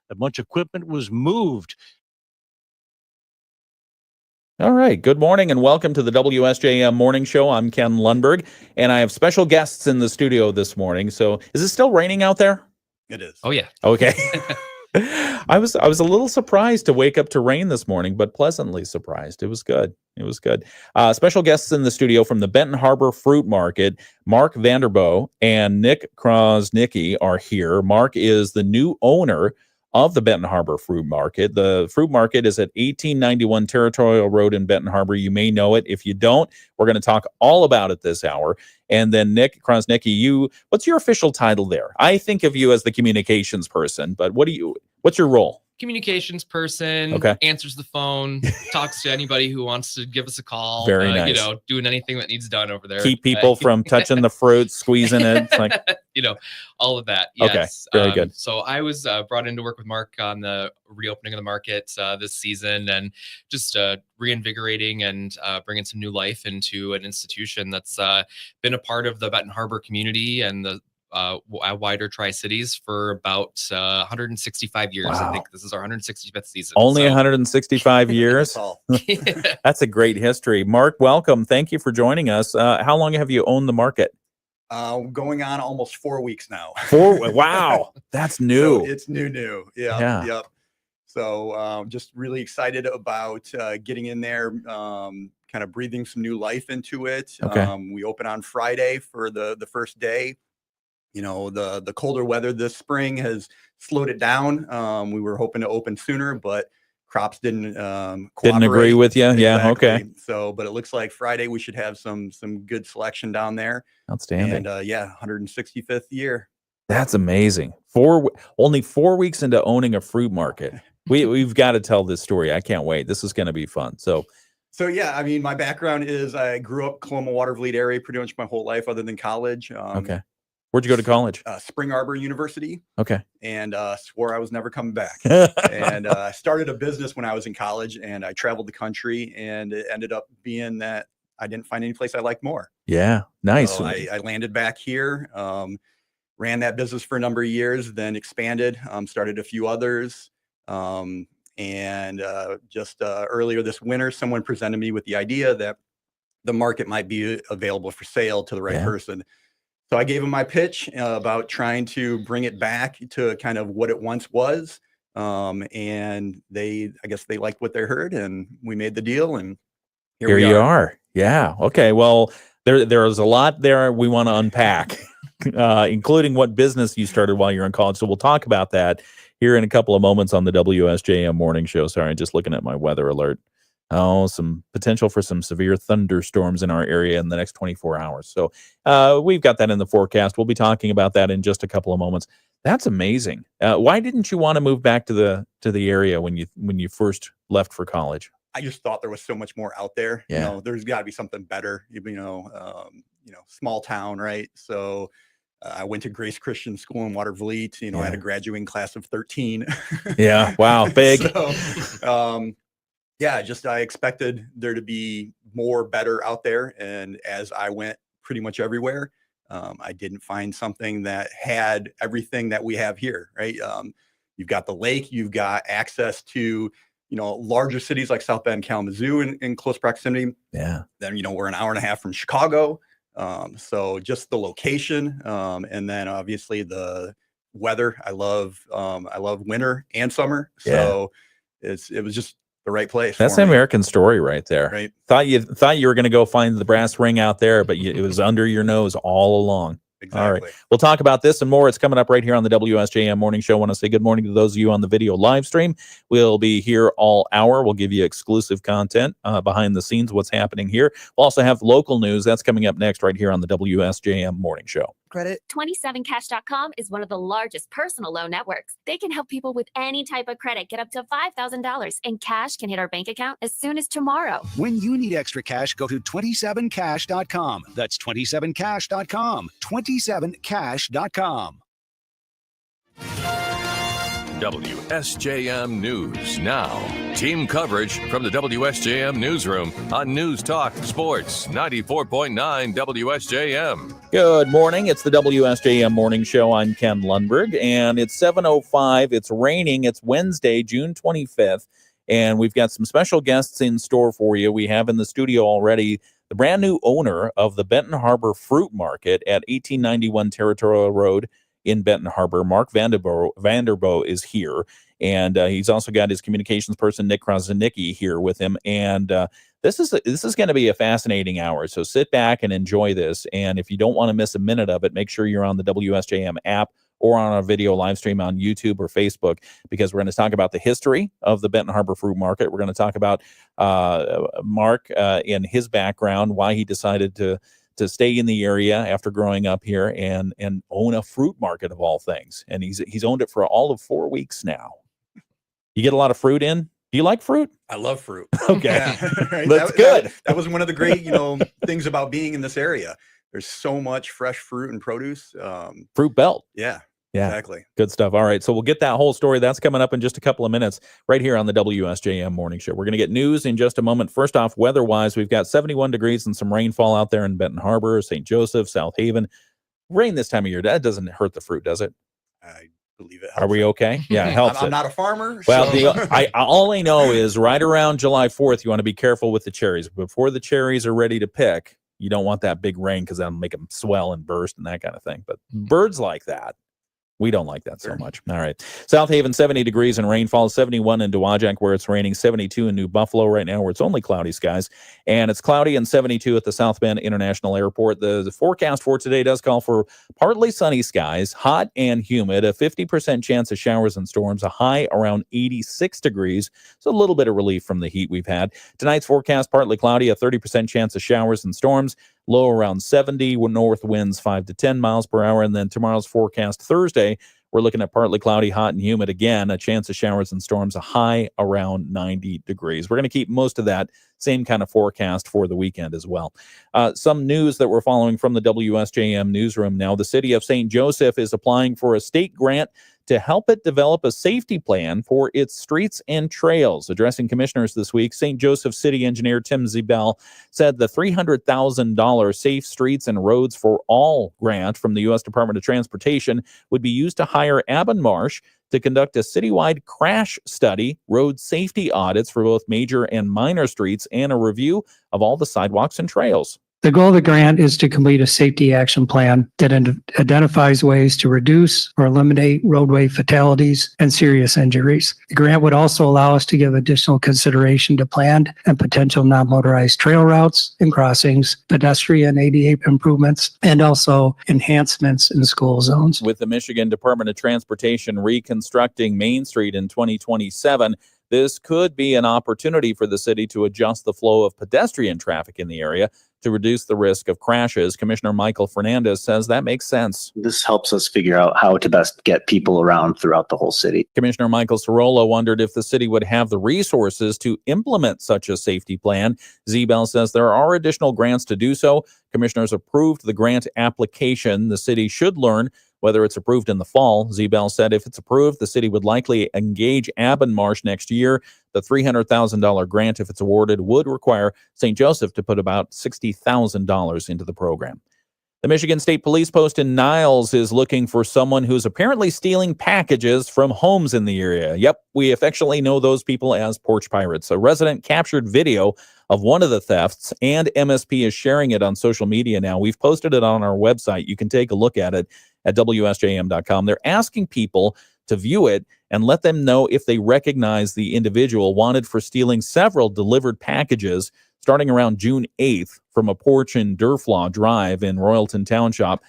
A bunch of equipment was moved. All right. Good morning and welcome to the WSJM Morning Show. I'm Ken Lundberg, and I have special guests in the studio this morning. So is it still raining out there? It is. Oh, yeah. Okay. I was a little surprised to wake up to rain this morning, but pleasantly surprised. It was good. It was good. Special guests in the studio from the Benton Harbor Fruit Market, Mark Vanderbo and Nick Krosnicki are here. Mark is the new owner of the Benton Harbor Fruit Market. The fruit market is at 1891 Territorial Road in Benton Harbor. You may know it. If you don't, we're going to talk all about it this hour. And then Nick Krosnicki, what's your official title there? I think of you as the communications person, but what's your role? Communications person, Okay. Answers the phone, talks to anybody who wants to give us a call. Very nice. Doing anything that needs done over there. Keep people from touching the fruit, squeezing it. It's like, all of that. Yes. Okay. Very good. So I was brought in to work with Mark on the reopening of the market this season, and just reinvigorating and bringing some new life into an institution that's been a part of the Benton Harbor community and the wider Tri-Cities for about 165 years. Wow. I think this is our 165th season. Only 165 years? That's a great history. Mark, welcome. Thank you for joining us. How long have you owned the market? Going on almost 4 weeks now. Wow. That's new. So it's new. Yeah. Yep. So just really excited about getting in there, kind of breathing some new life into it. Okay. We open on Friday for the first day. The colder weather this spring has slowed it down. We were hoping to open sooner, but crops didn't agree with you. Exactly. Yeah. Okay. So, but it looks like Friday we should have some good selection down there. Outstanding. And 165th year. That's amazing. Only 4 weeks into owning a fruit market. We've got to tell this story. I can't wait. This is going to be fun. So yeah, I mean, my background is I grew up Coloma Watervliet area pretty much my whole life, other than college. Okay. Where'd you go to college? Spring Arbor University. Okay. And swore I was never coming back. And I started a business when I was in college, and I traveled the country, and it ended up being that I didn't find any place I liked more. Yeah. Nice. So I landed back here, ran that business for a number of years, then expanded, started a few others. And just earlier this winter, someone presented me with the idea that the market might be available for sale to the right person. So I gave them my pitch about trying to bring it back to kind of what it once was. And I guess they liked what they heard, and we made the deal, and here you are. Yeah. Okay. Well, there's a lot there we want to unpack, including what business you started while you're in college. So we'll talk about that here in a couple of moments on the WSJM Morning Show. Sorry, just looking at my weather alert. Some potential for some severe thunderstorms in our area in the next 24 hours. So we've got that in the forecast. We'll be talking about that in just a couple of moments. That's amazing. Why didn't you want to move back to the area when you first left for college? I just thought there was so much more out there. Yeah. There's got to be something better. Small town, right? So I went to Grace Christian School in Watervliet. I had a graduating class of 13. Yeah. Wow. Big. So, I expected there to be more better out there. And as I went pretty much everywhere, I didn't find something that had everything that we have here, right? You've got the lake, you've got access to, larger cities like South Bend, Kalamazoo in close proximity. Yeah. Then, we're an hour and a half from Chicago. So just the location, and then obviously the weather. I love winter and summer. So it was just the right place. That's an American story right there. Right. Thought you were going to go find the brass ring out there, but it was under your nose all along. Exactly. All right. We'll talk about this and more. It's coming up right here on the WSJM Morning Show. I want to say good morning to those of you on the video live stream. We'll be here all hour. We'll give you exclusive content behind the scenes, what's happening here. We'll also have local news. That's coming up next right here on the WSJM Morning Show. Credit. 27cash.com is one of the largest personal loan networks. They can help people with any type of credit get up to $5,000, and cash can hit our bank account as soon as tomorrow. When you need extra cash, go to 27cash.com. That's 27cash.com. 27cash.com. WSJM News Now. Team coverage from the WSJM Newsroom on News Talk Sports 94.9 WSJM. Good morning. It's the WSJM Morning Show. I'm Ken Lundberg, and it's 7:05. It's raining. It's Wednesday, June 25th, and we've got some special guests in store for you. We have in the studio already the brand new owner of the Benton Harbor Fruit Market at 1891 Territorial Road in Benton Harbor. Mark Vanderbo is here, and he's also got his communications person, Nick Krasanicki, here with him. And this is going to be a fascinating hour, so sit back and enjoy this. And if you don't want to miss a minute of it, make sure you're on the WSJM app or on our video live stream on YouTube or Facebook, because we're going to talk about the history of the Benton Harbor Fruit Market. We're going to talk about Mark and his background, why he decided to stay in the area after growing up here and own a fruit market of all things. And he's owned it for all of 4 weeks now. You get a lot of fruit in? Do you like fruit? I love fruit. Okay. Yeah. Right? That's good. That was one of the great, things about being in this area. There's so much fresh fruit and produce. Fruit belt. Yeah. Yeah, exactly. Good stuff. All right, so we'll get that whole story. That's coming up in just a couple of minutes right here on the WSJM Morning Show. We're going to get news in just a moment. First off, weather-wise, we've got 71 degrees and some rainfall out there in Benton Harbor, St. Joseph, South Haven. Rain this time of year, that doesn't hurt the fruit, does it? I believe it helps. Are we okay? Yeah, it helps. I'm not a farmer. Well, so. all I know is right around July 4th, you want to be careful with the cherries. Before the cherries are ready to pick, you don't want that big rain because that'll make them swell and burst and that kind of thing. But birds like that. We don't like that so much. All right. South Haven, 70 degrees and rainfall, 71 in Dowagiac where it's raining, 72 in New Buffalo right now where it's only cloudy skies. And it's cloudy and 72 at the South Bend International Airport. The forecast for today does call for partly sunny skies, hot and humid, a 50% chance of showers and storms, a high around 86 degrees. So a little bit of relief from the heat we've had. Tonight's forecast, partly cloudy, a 30% chance of showers and storms. Low around 70, north winds 5 to 10 miles per hour. And then tomorrow's forecast, Thursday, we're looking at partly cloudy, hot and humid again, a chance of showers and storms, a high around 90 degrees. We're going to keep most of that same kind of forecast for the weekend as well. Some news that we're following from the WSJM newsroom now. The city of St. Joseph is applying for a state grant to help it develop a safety plan for its streets and trails. Addressing commissioners this week, St. Joseph City Engineer Tim Zebel said the $300,000 Safe Streets and Roads for All grant from the U.S. Department of Transportation would be used to hire Marsh to conduct a citywide crash study, road safety audits for both major and minor streets, and a review of all the sidewalks and trails. The goal of the grant is to complete a safety action plan that identifies ways to reduce or eliminate roadway fatalities and serious injuries. The grant would also allow us to give additional consideration to planned and potential non-motorized trail routes and crossings, pedestrian ADA improvements, and also enhancements in school zones. With the Michigan Department of Transportation reconstructing Main Street in 2027, this could be an opportunity for the city to adjust the flow of pedestrian traffic in the area to reduce the risk of crashes. Commissioner Michael Fernandez says that makes sense. This helps us figure out how to best get people around throughout the whole city. Commissioner Michael Sorolla wondered if the city would have the resources to implement such a safety plan. Zebel says there are additional grants to do so. Commissioners approved the grant application. The city should learn whether it's approved in the fall. Zebel said if it's approved, the city would likely engage Marsh next year. The $300,000 grant, if it's awarded, would require St. Joseph to put about $60,000 into the program. The Michigan State Police Post in Niles is looking for someone who's apparently stealing packages from homes in the area. Yep, we affectionately know those people as porch pirates. A resident captured video of one of the thefts, and MSP is sharing it on social media now. We've posted it on our website. You can take a look at it at WSJM.com. They're asking people to view it and let them know if they recognize the individual wanted for stealing several delivered packages starting around June 8th from a porch in Durflaw Drive in Royalton Township,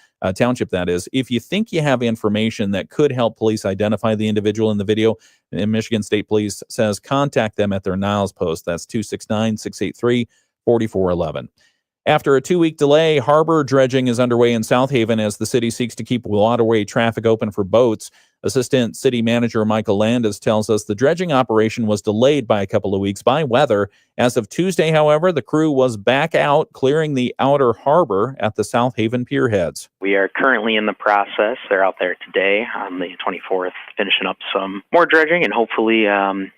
that is. If you think you have information that could help police identify the individual in the video, and Michigan State Police says contact them at their Niles post. That's 269-683-4411. After a 2-week delay, harbor dredging is underway in South Haven as the city seeks to keep waterway traffic open for boats. Assistant City Manager Michael Landis tells us the dredging operation was delayed by a couple of weeks by weather. As of Tuesday, however, the crew was back out clearing the outer harbor at the South Haven pier heads. We are currently in the process. They're out there today on the 24th, finishing up some more dredging, and hopefully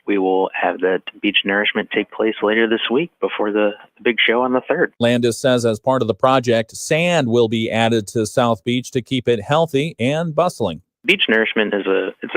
we will have the beach nourishment take place later this week before the big show on the 3rd. Landis says as part of the project, sand will be added to South Beach to keep it healthy and bustling. Beach nourishment is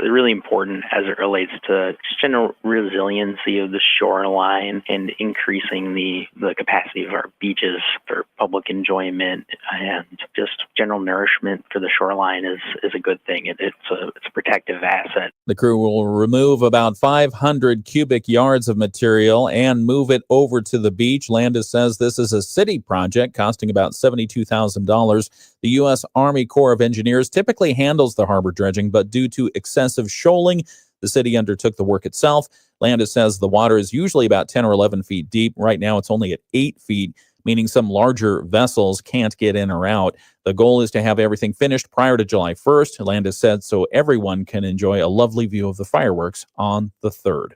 really important as it relates to just general resiliency of the shoreline and increasing the capacity of our beaches for public enjoyment, and just general nourishment for the shoreline is a good thing. It's a protective asset. The crew will remove about 500 cubic yards of material and move it over to the beach. Landis says this is a city project costing about $72,000. The U.S. Army Corps of Engineers typically handles the harbor dredging, but due to excessive shoaling, the city undertook the work itself. Landis says the water is usually about 10 or 11 feet deep. Right now, it's only at 8 feet, meaning some larger vessels can't get in or out. The goal is to have everything finished prior to July 1st, Landis said, so everyone can enjoy a lovely view of the fireworks on the 3rd.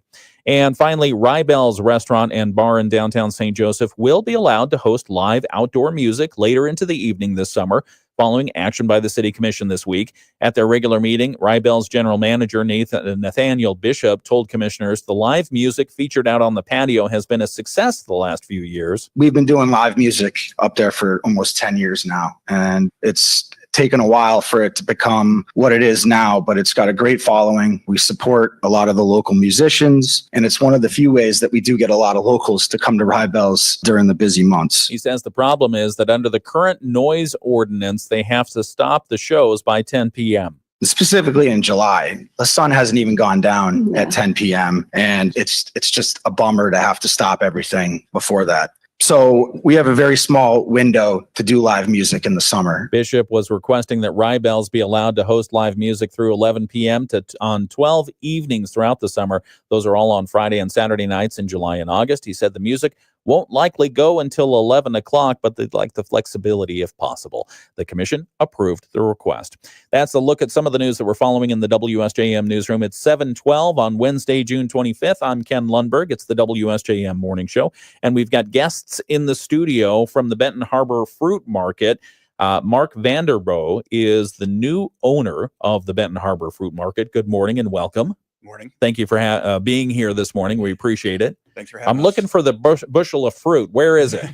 And finally, Rybel's Restaurant and Bar in downtown St. Joseph will be allowed to host live outdoor music later into the evening this summer, following action by the City Commission this week. At their regular meeting, Rybel's general manager, Nathaniel Bishop, told commissioners the live music featured out on the patio has been a success the last few years. We've been doing live music up there for almost 10 years now, and it's taken a while for it to become what it is now, but it's got a great following. We support a lot of the local musicians, and it's one of the few ways that we do get a lot of locals to come to Rybel's during the busy months. He says the problem is that under the current noise ordinance, they have to stop the shows by 10 p.m. Specifically in July, the sun hasn't even gone down at 10 p.m. and it's just a bummer to have to stop everything before that. So we have a very small window to do live music in the summer. Bishop was requesting that Rybel's be allowed to host live music through 11 p.m. on 12 evenings throughout the summer. Those are all on Friday and Saturday nights in July and August. He said the music won't likely go until 11 o'clock, but they'd like the flexibility if possible. The commission approved the request. That's a look at some of the news that we're following in the WSJM newsroom. It's 7:12 on Wednesday, June 25th. I'm Ken Lundberg. It's the WSJM Morning Show, and we've got guests in the studio from the Benton Harbor Fruit Market. Mark Vanderbo is the new owner of the Benton Harbor Fruit Market. Good morning and welcome. Morning. Thank you for being here this morning. We appreciate it. Thanks for having I'm us. looking for the bushel of fruit. Where is it?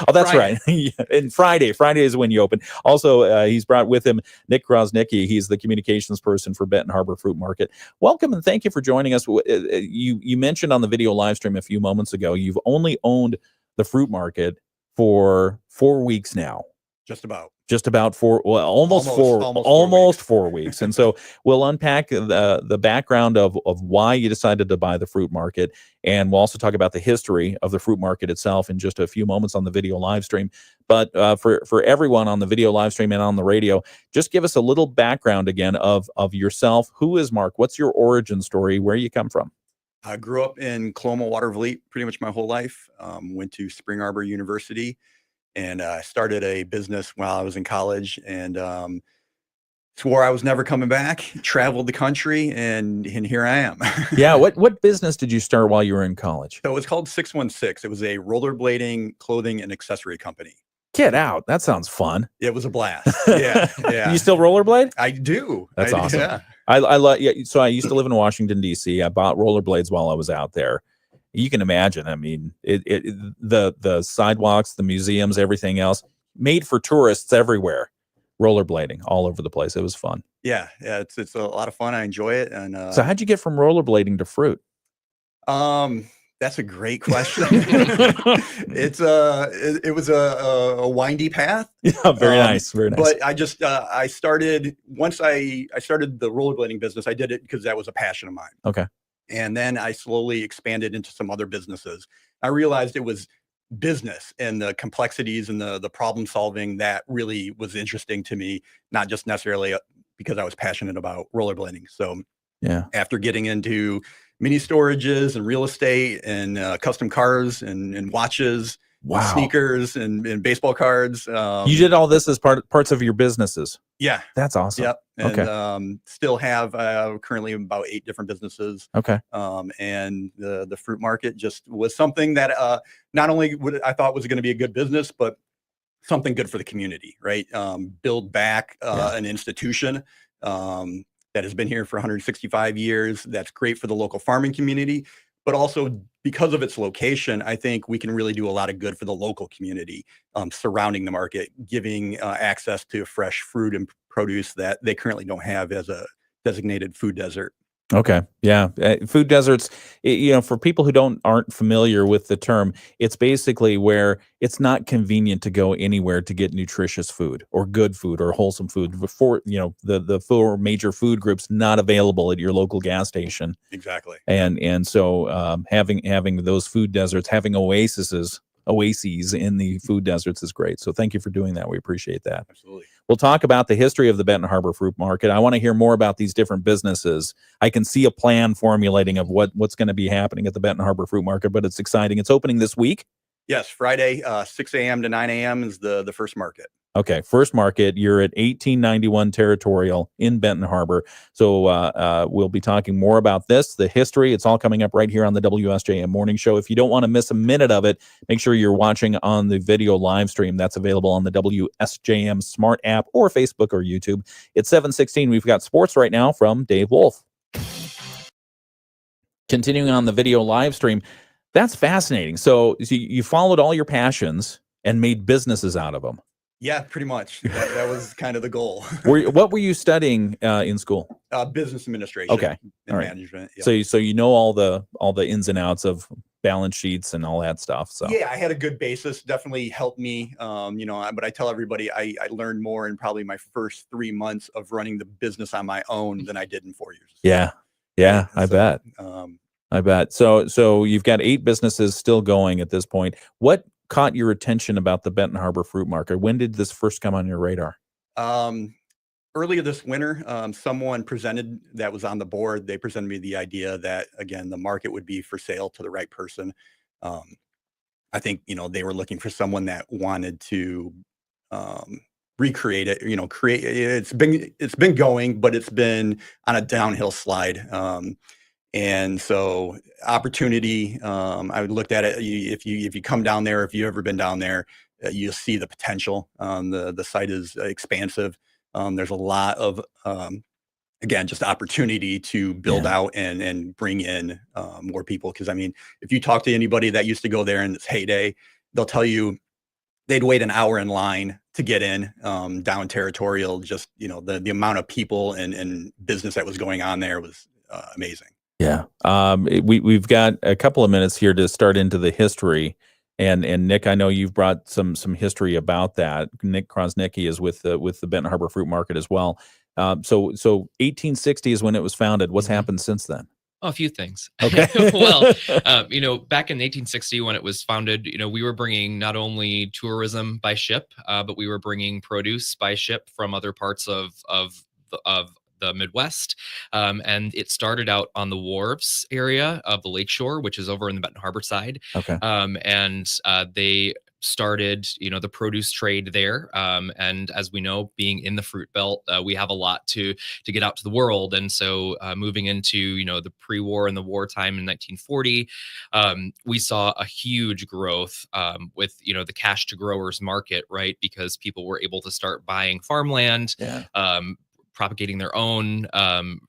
Oh, that's Friday. right. And Friday is when you open. Also, he's brought with him Nick Krosnicki. He's the communications person for Benton Harbor Fruit Market. Welcome and thank you for joining us. You mentioned on the video live stream a few moments ago, you've only owned the fruit market for 4 weeks now. Just about 4, well, almost 4 weeks. And so we'll unpack the background of why you decided to buy the fruit market. And we'll also talk about the history of the fruit market itself in just a few moments on the video live stream. But for everyone on the video live stream and on the radio, just give us a little background again of yourself. Who is Mark? What's your origin story? Where you come from? I grew up in Coloma, Watervliet pretty much my whole life. Went to Spring Arbor University. And I started a business while I was in college, and swore I was never coming back. Traveled the country, and here I am. Yeah. What business did you start while you were in college? So it was called 616. It was a rollerblading clothing and accessory company. Get out. That sounds fun. It was a blast. Yeah. You still rollerblade? I do. That's awesome. Yeah. I love. Yeah, so I used to live in Washington, D.C. I bought rollerblades while I was out there. You can imagine. I mean, the sidewalks, the museums, everything else, made for tourists everywhere. Rollerblading all over the place. It was fun. Yeah. It's a lot of fun. I enjoy it. And so, how'd you get from rollerblading to fruit? That's a great question. It was a windy path. Yeah, very nice. Very nice. But I just I started once I started the rollerblading business. I did it because that was a passion of mine. Okay. And then I slowly expanded into some other businesses. I realized it was business and the complexities and the problem solving that really was interesting to me, not just necessarily because I was passionate about rollerblading. So yeah, after getting into mini storages and real estate and custom cars and watches Wow. sneakers and baseball cards. You did all this as parts of your businesses. Yeah. That's awesome. Yep. And Okay. still have currently about 8 different businesses. Okay. And the fruit market just was something that not only I thought was going to be a good business, but something good for the community, right? Build back an institution that has been here for 165 years. That's great for the local farming community, but also because of its location, I think we can really do a lot of good for the local community surrounding the market, giving access to fresh fruit and produce that they currently don't have as a designated food desert. Okay. Yeah. Food deserts, for people who aren't familiar with the term, it's basically where it's not convenient to go anywhere to get nutritious food or good food or wholesome food before, the 4 major food groups not available at your local gas station. Exactly. And so having those food deserts, having oases in the food deserts is great. So thank you for doing that. We appreciate that. Absolutely. We'll talk about the history of the Benton Harbor Fruit Market. I want to hear more about these different businesses. I can see a plan formulating of what's going to be happening at the Benton Harbor Fruit Market, but it's exciting. It's opening this week. Yes, Friday, 6 a.m. to 9 a.m. is the first market. Okay, first market. You're at 1891 Territorial in Benton Harbor. So we'll be talking more about this, the history. It's all coming up right here on the WSJM Morning Show. If you don't want to miss a minute of it, make sure you're watching on the video live stream. That's available on the WSJM Smart app or Facebook or YouTube. It's 7:16. We've got sports right now from Dave Wolf. Continuing on the video live stream. That's fascinating. So you followed all your passions and made businesses out of them. Yeah, pretty much. That was kind of the goal. What were you studying in school? Business administration. Okay, and all right. management. Yeah. So you know all the ins and outs of balance sheets and all that stuff. So yeah, I had a good basis. Definitely helped me. But I tell everybody I learned more in probably my first 3 months of running the business on my own than I did in 4 years. Yeah, I bet. I bet. So you've got 8 businesses still going at this point. What caught your attention about the Benton Harbor Fruit Market? When did this first come on your radar? Earlier this winter, someone presented that was on the board. They presented me the idea that, again, the market would be for sale to the right person. I think, they were looking for someone that wanted to recreate it, create it. It's been going, but it's been on a downhill slide. And so opportunity, I looked at it. If you come down there, if you've ever been down there, you'll see the potential. The site is expansive. There's a lot of, again, just opportunity to build out and bring in more people. Because, if you talk to anybody that used to go there in its heyday, they'll tell you they'd wait an hour in line to get in down Territorial. Just, the amount of people and business that was going on there was amazing. Yeah. We've got a couple of minutes here to start into the history. And Nick, I know you've brought some history about that. Nick Krosnicki is with the Benton Harbor Fruit Market as well. So 1860 is when it was founded. What's happened since then? A few things. Okay. Well, back in 1860 when it was founded, we were bringing not only tourism by ship, but we were bringing produce by ship from other parts of the Midwest. And it started out on the wharves area of the lakeshore, which is over in the Benton Harbor side. Okay. And they started, the produce trade there. And as we know, being in the fruit belt, we have a lot to get out to the world. And so moving into, the pre-war and the wartime in 1940, we saw a huge growth with, the cash to growers market, right? Because people were able to start buying farmland, propagating their own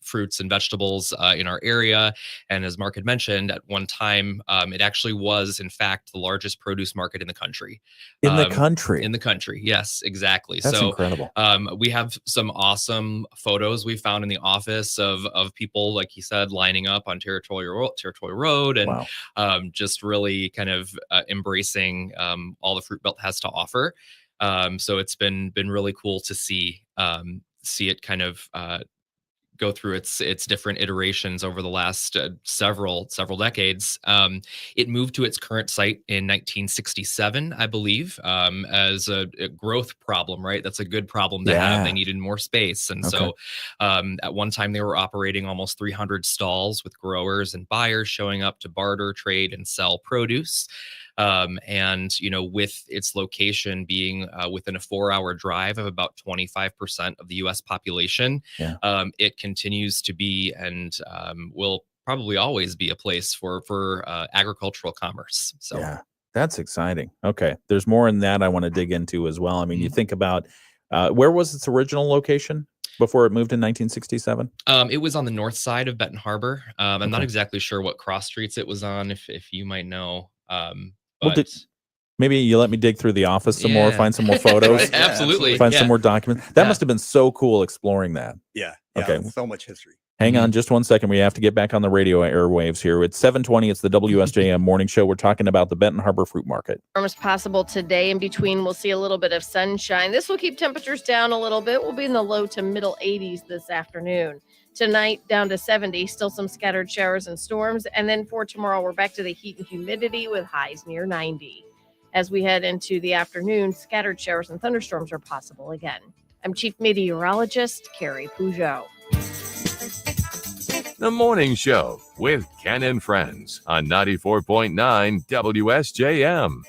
fruits and vegetables in our area. And as Mark had mentioned, at one time, it actually was, in fact, the largest produce market in the country. In the country? In the country, yes, exactly. That's incredible. We have some awesome photos we found in the office of people, like he said, lining up on Territorial Road and just really kind of embracing all the fruit belt has to offer. So it's been really cool to see it kind of go through its different iterations over the last several decades. It moved to its current site in 1967, I believe, as a growth problem, right? That's a good problem to have. They needed more space. And so at one time they were operating almost 300 stalls with growers and buyers showing up to barter, trade, and sell produce. And, with its location being within a 4-hour drive of about 25% of the U.S. population, Yeah. it continues to be and will probably always be a place for agricultural commerce. So Yeah, that's exciting. Okay. There's more in that I want to dig into as well. I mean, you think about where was its original location before it moved in 1967? It was on the north side of Benton Harbor. I'm not Okay. exactly sure what cross streets it was on, if you might know. Well, But maybe you let me dig through the office some more, Yeah. find some more photos, Right, yeah, absolutely. find Yeah. some more documents. That Yeah. must have been so cool exploring that. Yeah. Okay. So much history. Hang on just one second. We have to get back on the radio airwaves here. It's 7:20. It's the WSJM Morning Show. We're talking about the Benton Harbor Fruit Market. As possible today. In between, we'll see a little bit of sunshine. This will keep temperatures down a little bit. We'll be in the low to middle 80s this afternoon. Tonight, down to 70. Still some scattered showers and storms. And then for tomorrow, we're back to the heat and humidity with highs near 90. As we head into the afternoon, scattered showers and thunderstorms are possible again. I'm Chief Meteorologist Carrie Peugeot. The Morning Show with Ken and Friends on 94.9 WSJM.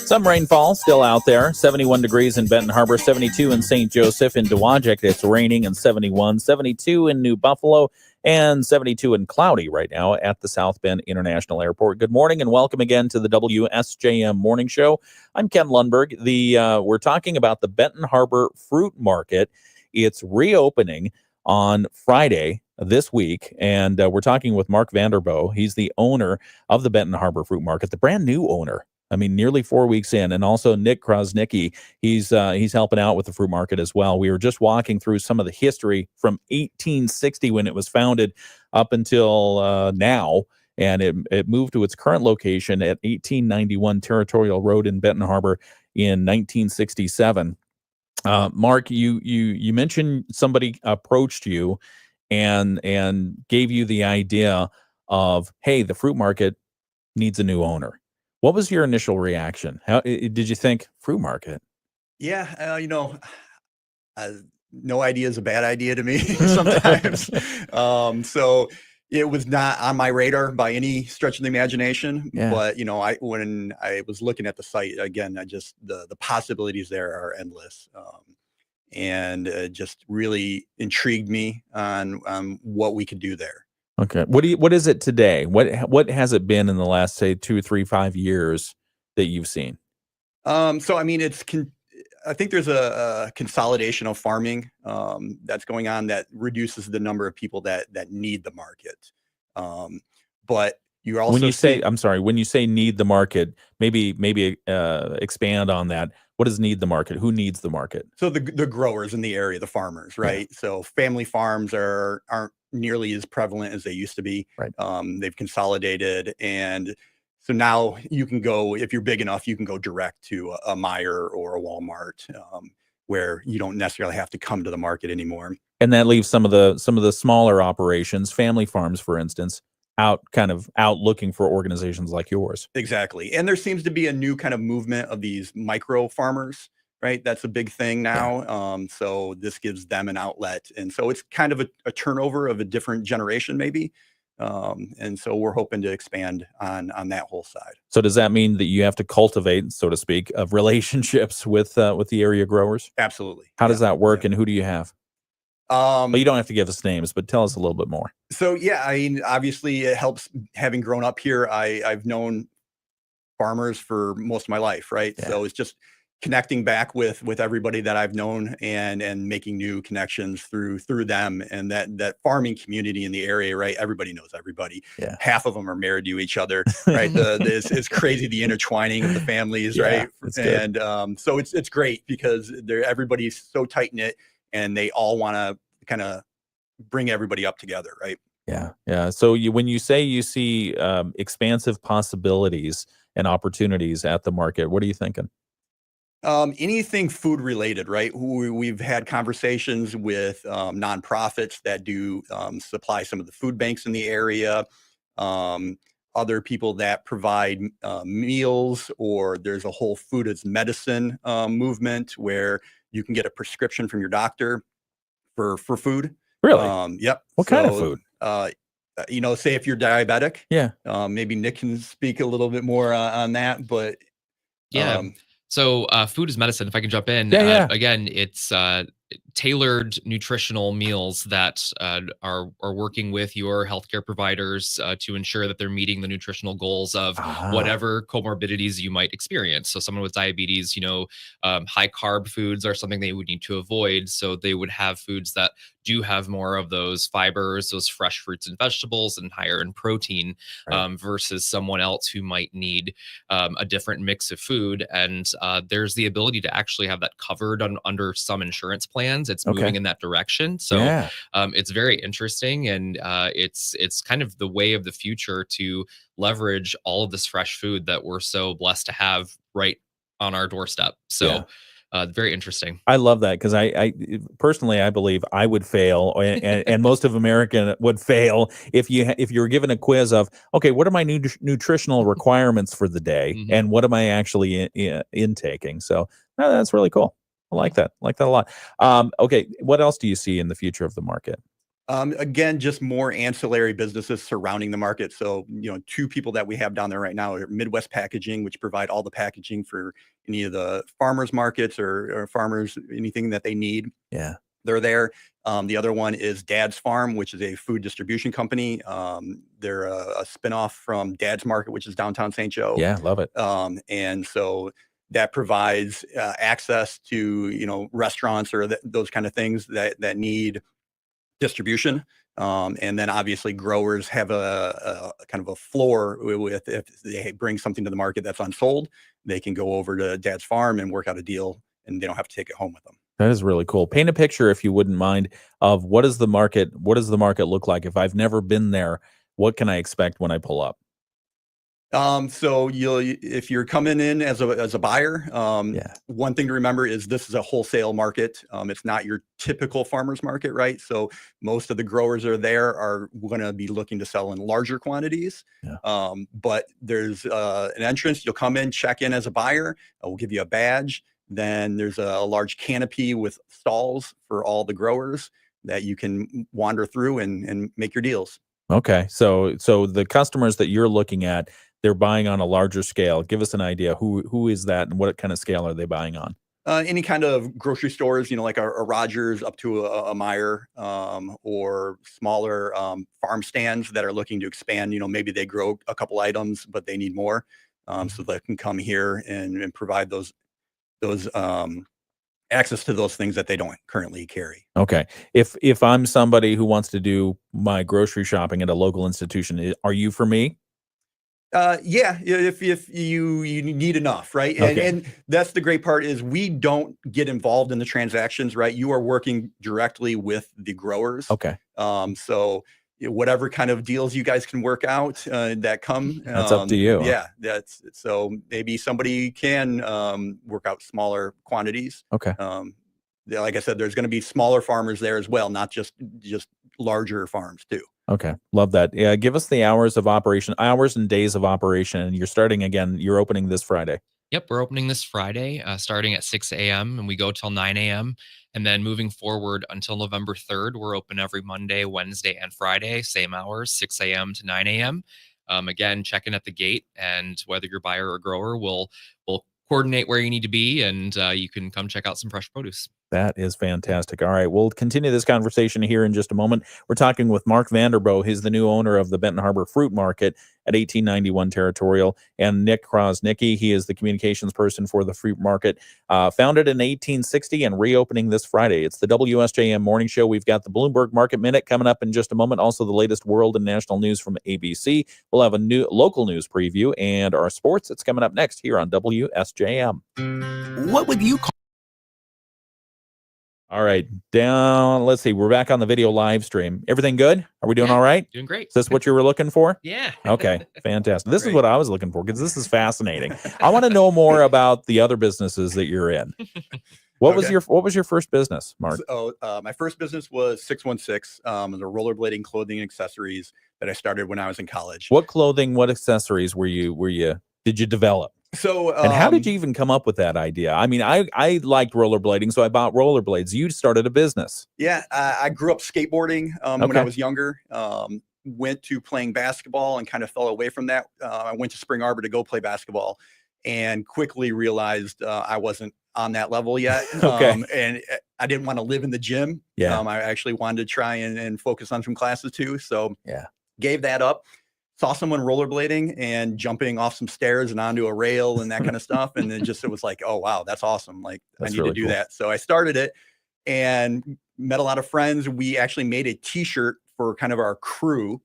Some rainfall still out there. 71 degrees in Benton Harbor, 72 in St. Joseph. In Dowagiac, it's raining, and 71. 72 in New Buffalo, and 72 and cloudy right now at the South Bend International Airport. Good morning and welcome again to the WSJM Morning Show. I'm Ken Lundberg. We're talking about the Benton Harbor Fruit Market. It's reopening on Friday this week, and we're talking with Mark Vanderbo. He's the owner of the Benton Harbor Fruit Market, the brand new owner. I mean, nearly 4 weeks in, and also Nick Krosnicki. He's helping out with the fruit market as well. We were just walking through some of the history from 1860 when it was founded up until now, and it moved to its current location at 1891 Territorial Road in Benton Harbor in 1967. Mark, you mentioned somebody approached you and gave you the idea of, hey, the fruit market needs a new owner. What was your initial reaction? How did you think fruit market? Yeah, no idea is a bad idea to me sometimes. So it was not on my radar by any stretch of the imagination. Yeah. But when I was looking at the site again, the possibilities there are endless, and just really intrigued me on what we could do there. Okay. What is it today? What has it been in the last, say, 2, 3, 5 years that you've seen? So I mean, I think there's a consolidation of farming that's going on that reduces the number of people that need the market. But you're also when you say need the market, maybe expand on that. What does need the market? Who needs the market? So the growers in the area, the farmers, right? Yeah. So family farms aren't nearly as prevalent as they used to be. Right. They've consolidated, and so now you can go, if you're big enough, you can go direct to a Meijer or a Walmart, where you don't necessarily have to come to the market anymore. And that leaves some of the smaller operations, family farms, for instance, out looking for organizations like yours. Exactly. And there seems to be a new kind of movement of these micro farmers, right? That's a big thing now. Yeah. So this gives them an outlet. And so it's kind of a turnover of a different generation, maybe. And so we're hoping to expand on that whole side. So does that mean that you have to cultivate, so to speak, of relationships with the area growers? Absolutely. How does that work, and who do you have? Well, you don't have to give us names, but tell us a little bit more. So yeah, I mean, obviously it helps having grown up here. I've known farmers for most of my life, right? Yeah. So it's just connecting back with everybody that I've known and making new connections through them, and that farming community in the area, right? Everybody knows everybody. Yeah. Half of them are married to each other, right? It's crazy, the intertwining of the families, right? And so it's great because everybody's so tight knit, and they all want to kind of bring everybody up together, right? Yeah. So when you say you see expansive possibilities and opportunities at the market, what are you thinking? Anything food related, right? We've had conversations with nonprofits that do supply some of the food banks in the area, other people that provide meals, or there's a whole food as medicine movement where you can get a prescription from your doctor for food. Really? Yep. What kind of food? say if you're diabetic, Yeah. maybe Nick can speak a little bit more on that, but Yeah. So food is medicine. If I can jump in, Yeah. again, it's tailored nutritional meals that are working with your healthcare providers to ensure that they're meeting the nutritional goals of whatever comorbidities you might experience. So someone with diabetes, high carb foods are something they would need to avoid. So they would have foods that do have more of those fibers, those fresh fruits and vegetables, and higher in protein, versus someone else who might need a different mix of food. And there's the ability to actually have that covered under some insurance plans. It's moving in that direction. So it's very interesting. And it's kind of the way of the future to leverage all of this fresh food that we're so blessed to have right on our doorstep. So very interesting. I love that because I personally, I believe I would fail, and most of America would fail if you were given a quiz of, okay, what are my nutritional requirements for the day, and what am I actually intaking? So that's really cool. I like that. I like that a lot. Okay, what else do you see in the future of the market? Again, just more ancillary businesses surrounding the market. So, two people that we have down there right now are Midwest Packaging, which provide all the packaging for any of the farmers markets or farmers, anything that they need. Yeah. They're there. The other one is Dad's Farm, which is a food distribution company. They're a spinoff from Dad's Market, which is downtown St. Joe. Yeah, love it. And so that provides access to, restaurants or those kind of things that need distribution. And then obviously growers have a kind of a floor with, if they bring something to the market that's unsold, they can go over to Dad's Farm and work out a deal, and they don't have to take it home with them. That is really cool. Paint a picture, if you wouldn't mind, of what does the market look like? If I've never been there, what can I expect when I pull up? So if you're coming in as a buyer, one thing to remember is this is a wholesale market. It's not your typical farmer's market, right? So most of the growers are going to be looking to sell in larger quantities. But there's an entrance. You'll come in, check in as a buyer. We'll give you a badge. Then there's a large canopy with stalls for all the growers that you can wander through and make your deals. Okay, so the customers that you're looking at, they're buying on a larger scale. Give us an idea. Who is that, and what kind of scale are they buying on? Any kind of grocery stores, like a Rogers up to a Meijer, or smaller farm stands that are looking to expand. Maybe they grow a couple items, but they need more, so they can come here and provide those access to those things that they don't currently carry. Okay. If I'm somebody who wants to do my grocery shopping at a local institution, are you for me? Yeah, if you need enough, right? Okay. And that's the great part is we don't get involved in the transactions, right? You are working directly with the growers. Okay. So whatever kind of deals you guys can work out that come, that's up to you. Yeah, that's so maybe somebody can work out smaller quantities. Okay. Like I said, there's going to be smaller farmers there as well, not just larger farms too. Okay. Love that. Yeah. Give us the hours and days of operation. And you're opening this Friday. Yep. We're opening this Friday, starting at 6 a.m. and we go till 9 a.m. And then moving forward until November 3rd, we're open every Monday, Wednesday, and Friday, same hours, 6 a.m. to 9 a.m. Again, check in at the gate, and whether you're buyer or grower, we'll coordinate where you need to be, and you can come check out some fresh produce. That is fantastic. All right. We'll continue this conversation here in just a moment. We're talking with Mark Vanderbo. He's the new owner of the Benton Harbor Fruit Market at 1891 Territorial, and Nick Krosnicki. He is the communications person for the Fruit Market, founded in 1860 and reopening this Friday. It's the WSJM Morning Show. We've got the Bloomberg Market Minute coming up in just a moment. Also, the latest world and national news from ABC. We'll have a new local news preview and our sports. It's coming up next here on WSJM. What would you call? All right, let's see. We're back on the video live stream. Everything good? Are we doing all right? Doing great. Is this what you were looking for? Yeah. Okay, fantastic. This is what I was looking for because this is fascinating. I want to know more about the other businesses that you're in. What was your first business, Mark? So, my first business was 616, the rollerblading clothing and accessories that I started when I was in college. What clothing, what accessories did you develop? So, and how did you even come up with that idea? I mean, I liked rollerblading, so I bought rollerblades. You started a business. Yeah, I grew up skateboarding when I was younger. went to playing basketball and kind of fell away from that. I went to Spring Arbor to go play basketball and quickly realized I wasn't on that level yet. Okay. And I didn't want to live in the gym. Yeah. I actually wanted to try and focus on some classes too. So Yeah. gave that up. Saw someone rollerblading and jumping off some stairs and onto a rail and that kind of stuff. And then it was like, oh, wow, that's awesome. Like, That's I need really to do cool. that. So I started it and met a lot of friends. We actually made a t-shirt for kind of our crew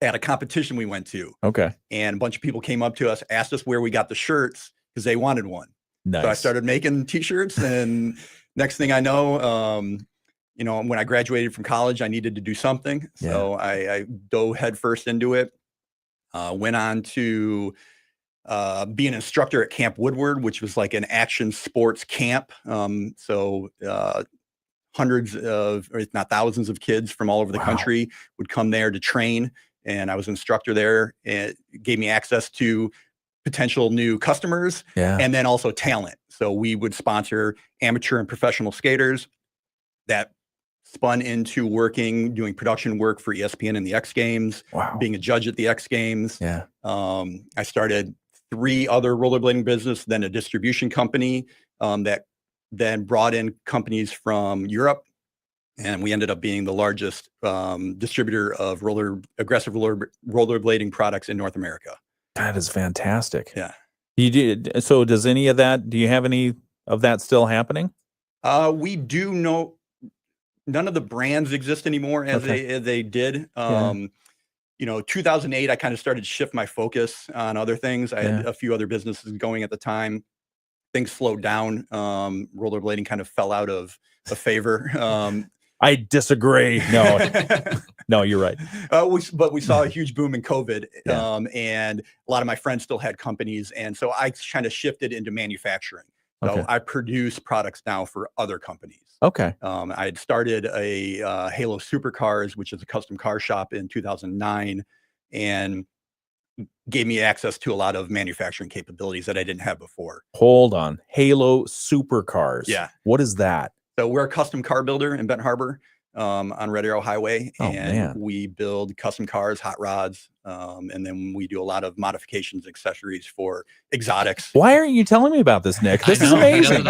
at a competition we went to. Okay. And a bunch of people came up to us, asked us where we got the shirts because they wanted one. Nice. So I started making t-shirts, and next thing I know, when I graduated from college, I needed to do something. So I dove headfirst into it. Went on to be an instructor at Camp Woodward, which was like an action sports camp. Hundreds of, or if not thousands of kids from all over the country would come there to train. And I was an instructor there, and it gave me access to potential new customers and then also talent. So we would sponsor amateur and professional skaters. That spun into doing production work for ESPN and the X Games, being a judge at the X Games. Yeah. I started 3 other rollerblading business, then a distribution company that then brought in companies from Europe. And we ended up being the largest distributor of aggressive rollerblading products in North America. That is fantastic. Yeah. You did. So does any of that, do you have any of that still happening? We do know none of the brands exist anymore as they did. 2008, I kind of started to shift my focus on other things. I had a few other businesses going at the time. Things slowed down. Rollerblading kind of fell out of favor. I disagree. No, no, you're right. But we saw a huge boom in COVID, and a lot of my friends still had companies. And so I kind of shifted into manufacturing. So I produce products now for other companies. Okay. I had started a Halo Supercars, which is a custom car shop, in 2009, and gave me access to a lot of manufacturing capabilities that I didn't have before. Hold on. Halo Supercars. Yeah. What is that? So we're a custom car builder in Benton Harbor on Red Arrow Highway. And we build custom cars, hot rods, and then we do a lot of modifications, accessories for exotics. Why aren't you telling me about this, Nick? This is amazing.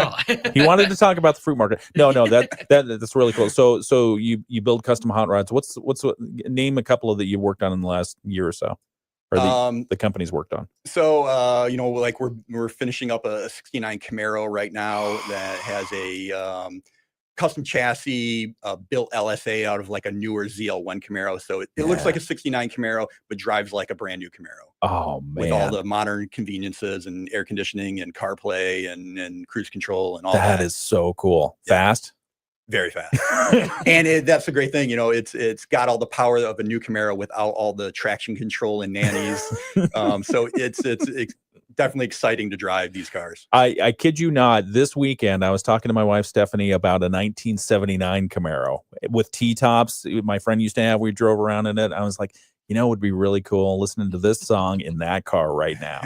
He wanted to talk about the fruit market. No, that's really cool. So you build custom hot rods. What's name a couple of that you worked on in the last year or so, or the company's worked on? So like we're finishing up a 69 Camaro right now that has a custom chassis, built LSA out of like a newer ZL1 Camaro. So it looks like a 69 Camaro, but drives like a brand new Camaro. Oh, man. With all the modern conveniences and air conditioning and CarPlay and cruise control and all that. That is so cool. Yeah. Fast? Very fast. And that's a great thing. It's got all the power of a new Camaro without all the traction control and nannies. So it's definitely exciting to drive these cars. I kid you not. This weekend, I was talking to my wife, Stephanie, about a 1979 Camaro with T-tops. My friend used to have. We drove around in it. I was like, it would be really cool listening to this song in that car right now.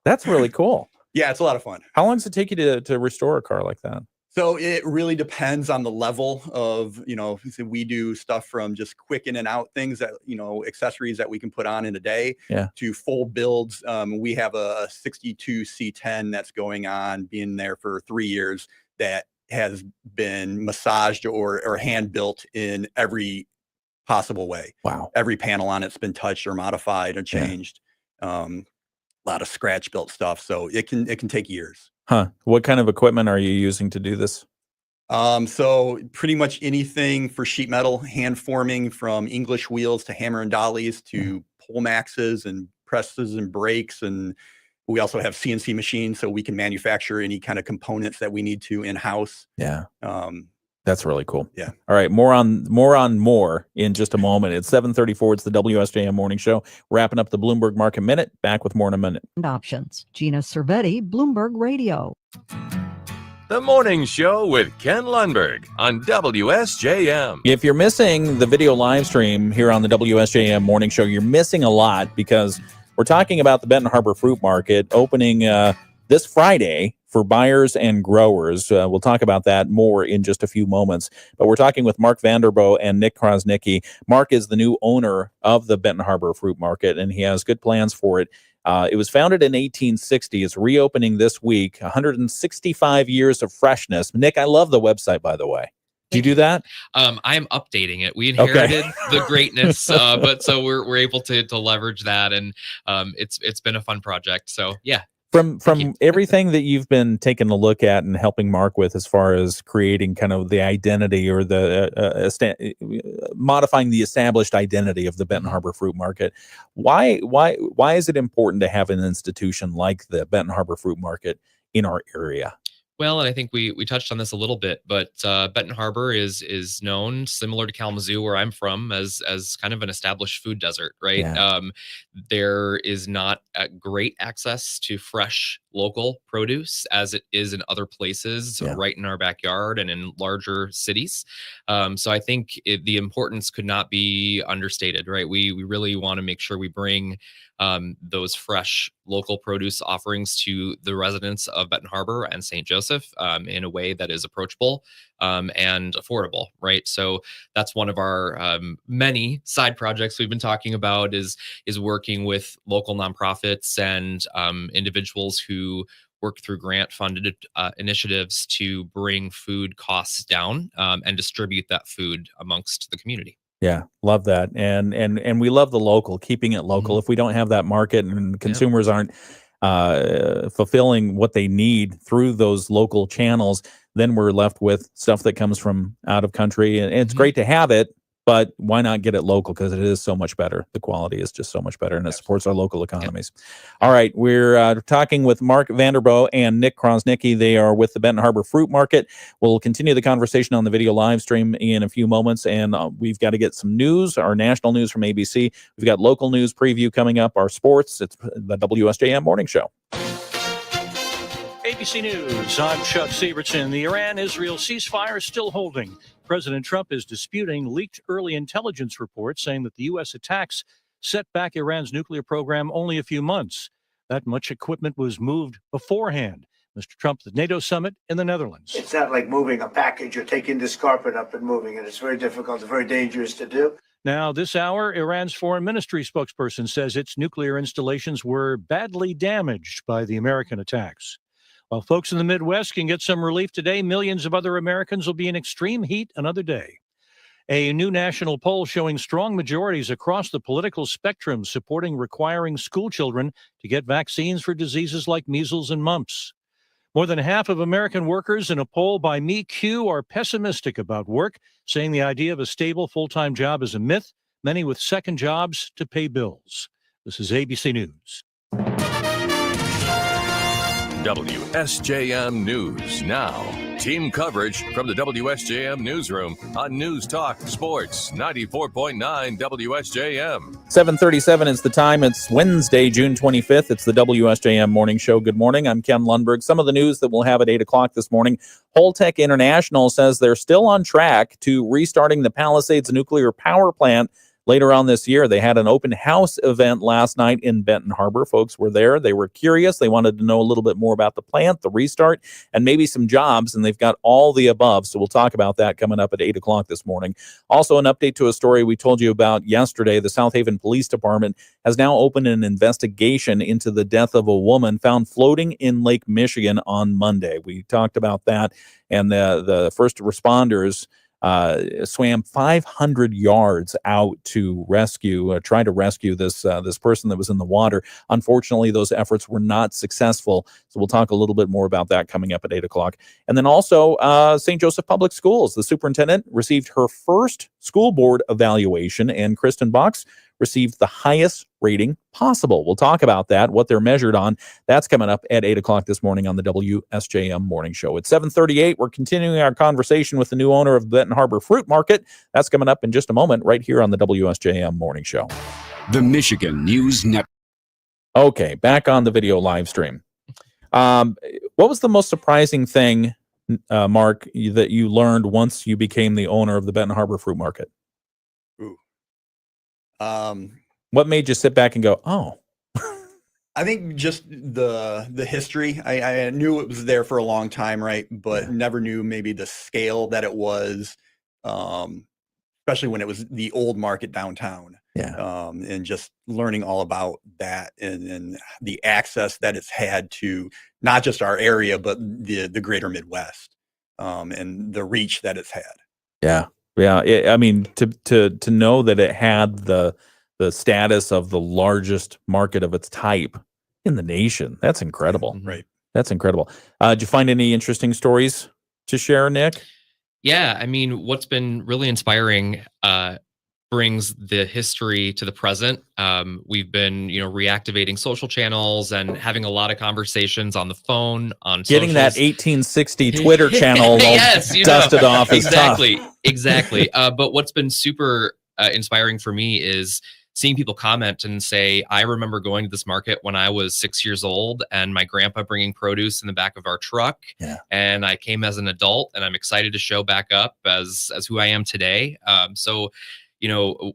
That's really cool. Yeah, it's a lot of fun. How long does it take you to restore a car like that? So it really depends on the level of, we do stuff from just quick in and out things that, accessories that we can put on in a day to full builds. We have a 62 C10 that's going on, being there for 3 years, that has been massaged or hand built in every possible way. Wow. Every panel on it's been touched or modified or changed. A lot of scratch built stuff. So it can take years. Huh. What kind of equipment are you using to do this? So pretty much anything for sheet metal, hand forming, from English wheels to hammer and dollies to pole maxes and presses and brakes. And we also have CNC machines, so we can manufacture any kind of components that we need to in-house. Yeah. That's really cool. Yeah. All right. More on in just a moment. It's 7:34. It's the WSJM Morning Show. Wrapping up the Bloomberg Market Minute. Back with more in a minute. Options. Gina Cervetti, Bloomberg Radio. The Morning Show with Ken Lundberg on WSJM. If you're missing the video live stream here on the WSJM Morning Show, you're missing a lot, because we're talking about the Benton Harbor Fruit Market opening this Friday for buyers and growers. We'll talk about that more in just a few moments. But we're talking with Mark Vanderbo and Nick Krosnicki. Mark is the new owner of the Benton Harbor Fruit Market, and he has good plans for it. It was founded in 1860. It's reopening this week. 165 years of freshness. Nick, I love the website, by the way. Do you do that? I'm updating it. We inherited the greatness, but so we're able to leverage that, and it's been a fun project. So yeah. From everything that you've been taking a look at and helping Mark with, as far as creating kind of the identity or the modifying the established identity of the Benton Harbor Fruit Market, why is it important to have an institution like the Benton Harbor Fruit Market in our area? Well, and I think we touched on this a little bit, but Benton Harbor is known, similar to Kalamazoo, where I'm from, as kind of an established food desert, right? Yeah. There is not great access to fresh local produce as it is in other places, right in our backyard and in larger cities. So I think the importance could not be understated, right? We really want to make sure we bring those fresh local produce offerings to the residents of Benton Harbor and St. Joseph in a way that is approachable and affordable, right? So that's one of our many side projects we've been talking about is working with local nonprofits and individuals who work through grant-funded initiatives to bring food costs down and distribute that food amongst the community. Yeah, love that. And we love the local, keeping it local. If we don't have that market and consumers aren't fulfilling what they need through those local channels, then we're left with stuff that comes from out of country. And it's great to have it, but why not get it local? Because it is so much better. The quality is just so much better, and it supports our local economies. All right, we're talking with Mark Vanderbo and Nick Krosnicki. They are with the Benton Harbor Fruit Market. We'll continue the conversation on the video live stream in a few moments, and we've got to get some news, our national news from ABC. We've got local news preview coming up, our sports. It's the WSJM Morning Show. ABC News, I'm Chuck Sievertson. The Iran-Israel ceasefire is still holding. President Trump is disputing leaked early intelligence reports saying that the U.S. attacks set back Iran's nuclear program only a few months. That much equipment was moved beforehand. Mr. Trump, the NATO summit in the Netherlands. It's not like moving a package or taking this carpet up and moving it. It's very difficult and very dangerous to do. Now, this hour, Iran's foreign ministry spokesperson says its nuclear installations were badly damaged by the American attacks. While folks in the Midwest can get some relief today, millions of other Americans will be in extreme heat another day. A new national poll showing strong majorities across the political spectrum supporting requiring school children to get vaccines for diseases like measles and mumps. More than half of American workers in a poll by MeQ are pessimistic about work, saying the idea of a stable full-time job is a myth, many with second jobs to pay bills. This is ABC News. WSJM News Now. Team coverage from the WSJM Newsroom on News Talk Sports 94.9 WSJM. 7:37 is the time. It's Wednesday, June 25th. It's the WSJM Morning Show. Good morning. I'm Ken Lundberg. Some of the news that we'll have at 8 o'clock this morning. Holtec International says they're still on track to restarting the Palisades nuclear power plant later on this year. They had an open house event last night in Benton Harbor. Folks were there. They were curious. They wanted to know a little bit more about the plant, the restart, and maybe some jobs, and they've got all the above. So we'll talk about that coming up at 8 o'clock this morning. Also, an update to a story we told you about yesterday. The South Haven Police Department has now opened an investigation into the death of a woman found floating in Lake Michigan on Monday. We talked about that, and the first responders swam 500 yards out to try to rescue this person that was in the water. Unfortunately, those efforts were not successful. So we'll talk a little bit more about that coming up at 8 o'clock. And then also St. Joseph Public Schools. The superintendent received her first school board evaluation, and Kristen Box received the highest rating possible. We'll talk about that, what they're measured on. That's coming up at 8 o'clock this morning on the WSJM Morning Show. At 7:38, we're continuing our conversation with the new owner of the Benton Harbor Fruit Market. That's coming up in just a moment right here on the WSJM Morning Show. The Michigan News Network. Okay, back on the video live stream. What was the most surprising thing, Mark, that you learned once you became the owner of the Benton Harbor Fruit Market? Ooh. What made you sit back and go, oh? I think just the history. I knew it was there for a long time, right? But never knew maybe the scale that it was, especially when it was the old market downtown. And just learning all about that and the access that it's had to not just our area, but the greater Midwest, and the reach that it's had. Yeah. I mean, to know that it had the status of the largest market of its type in the nation, that's incredible. Right. That's incredible. Did you find any interesting stories to share, Nick? Yeah, I mean, what's been really inspiring brings the history to the present. We've been, reactivating social channels and having a lot of conversations on the phone, on getting that socials. 1860 Twitter channel dusted off is exactly, tough. Exactly. But what's been super inspiring for me is seeing people comment and say, I remember going to this market when I was 6 years old and my grandpa bringing produce in the back of our truck. And I came as an adult and I'm excited to show back up as who I am today. So,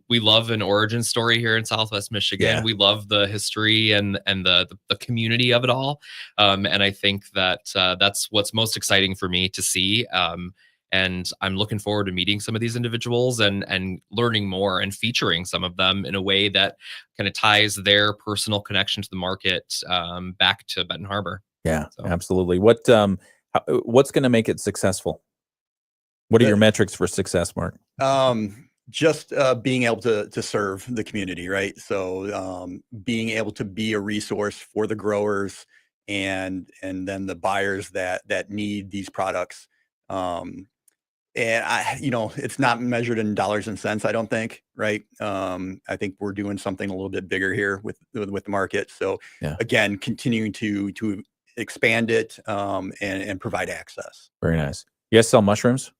we love an origin story here in Southwest Michigan. We love the history and the community of it all. And I think that that's what's most exciting for me to see. And I'm looking forward to meeting some of these individuals and learning more and featuring some of them in a way that kind of ties their personal connection to the market back to Benton Harbor. Yeah, absolutely. What's going to make it successful? What are your metrics for success, Mark? Just being able to serve the community, right? So being able to be a resource for the growers and then the buyers that need these products. And it's not measured in dollars and cents, I don't think, right? I think we're doing something a little bit bigger here with the market. So again, continuing to expand it and provide access. Very nice. You guys sell mushrooms?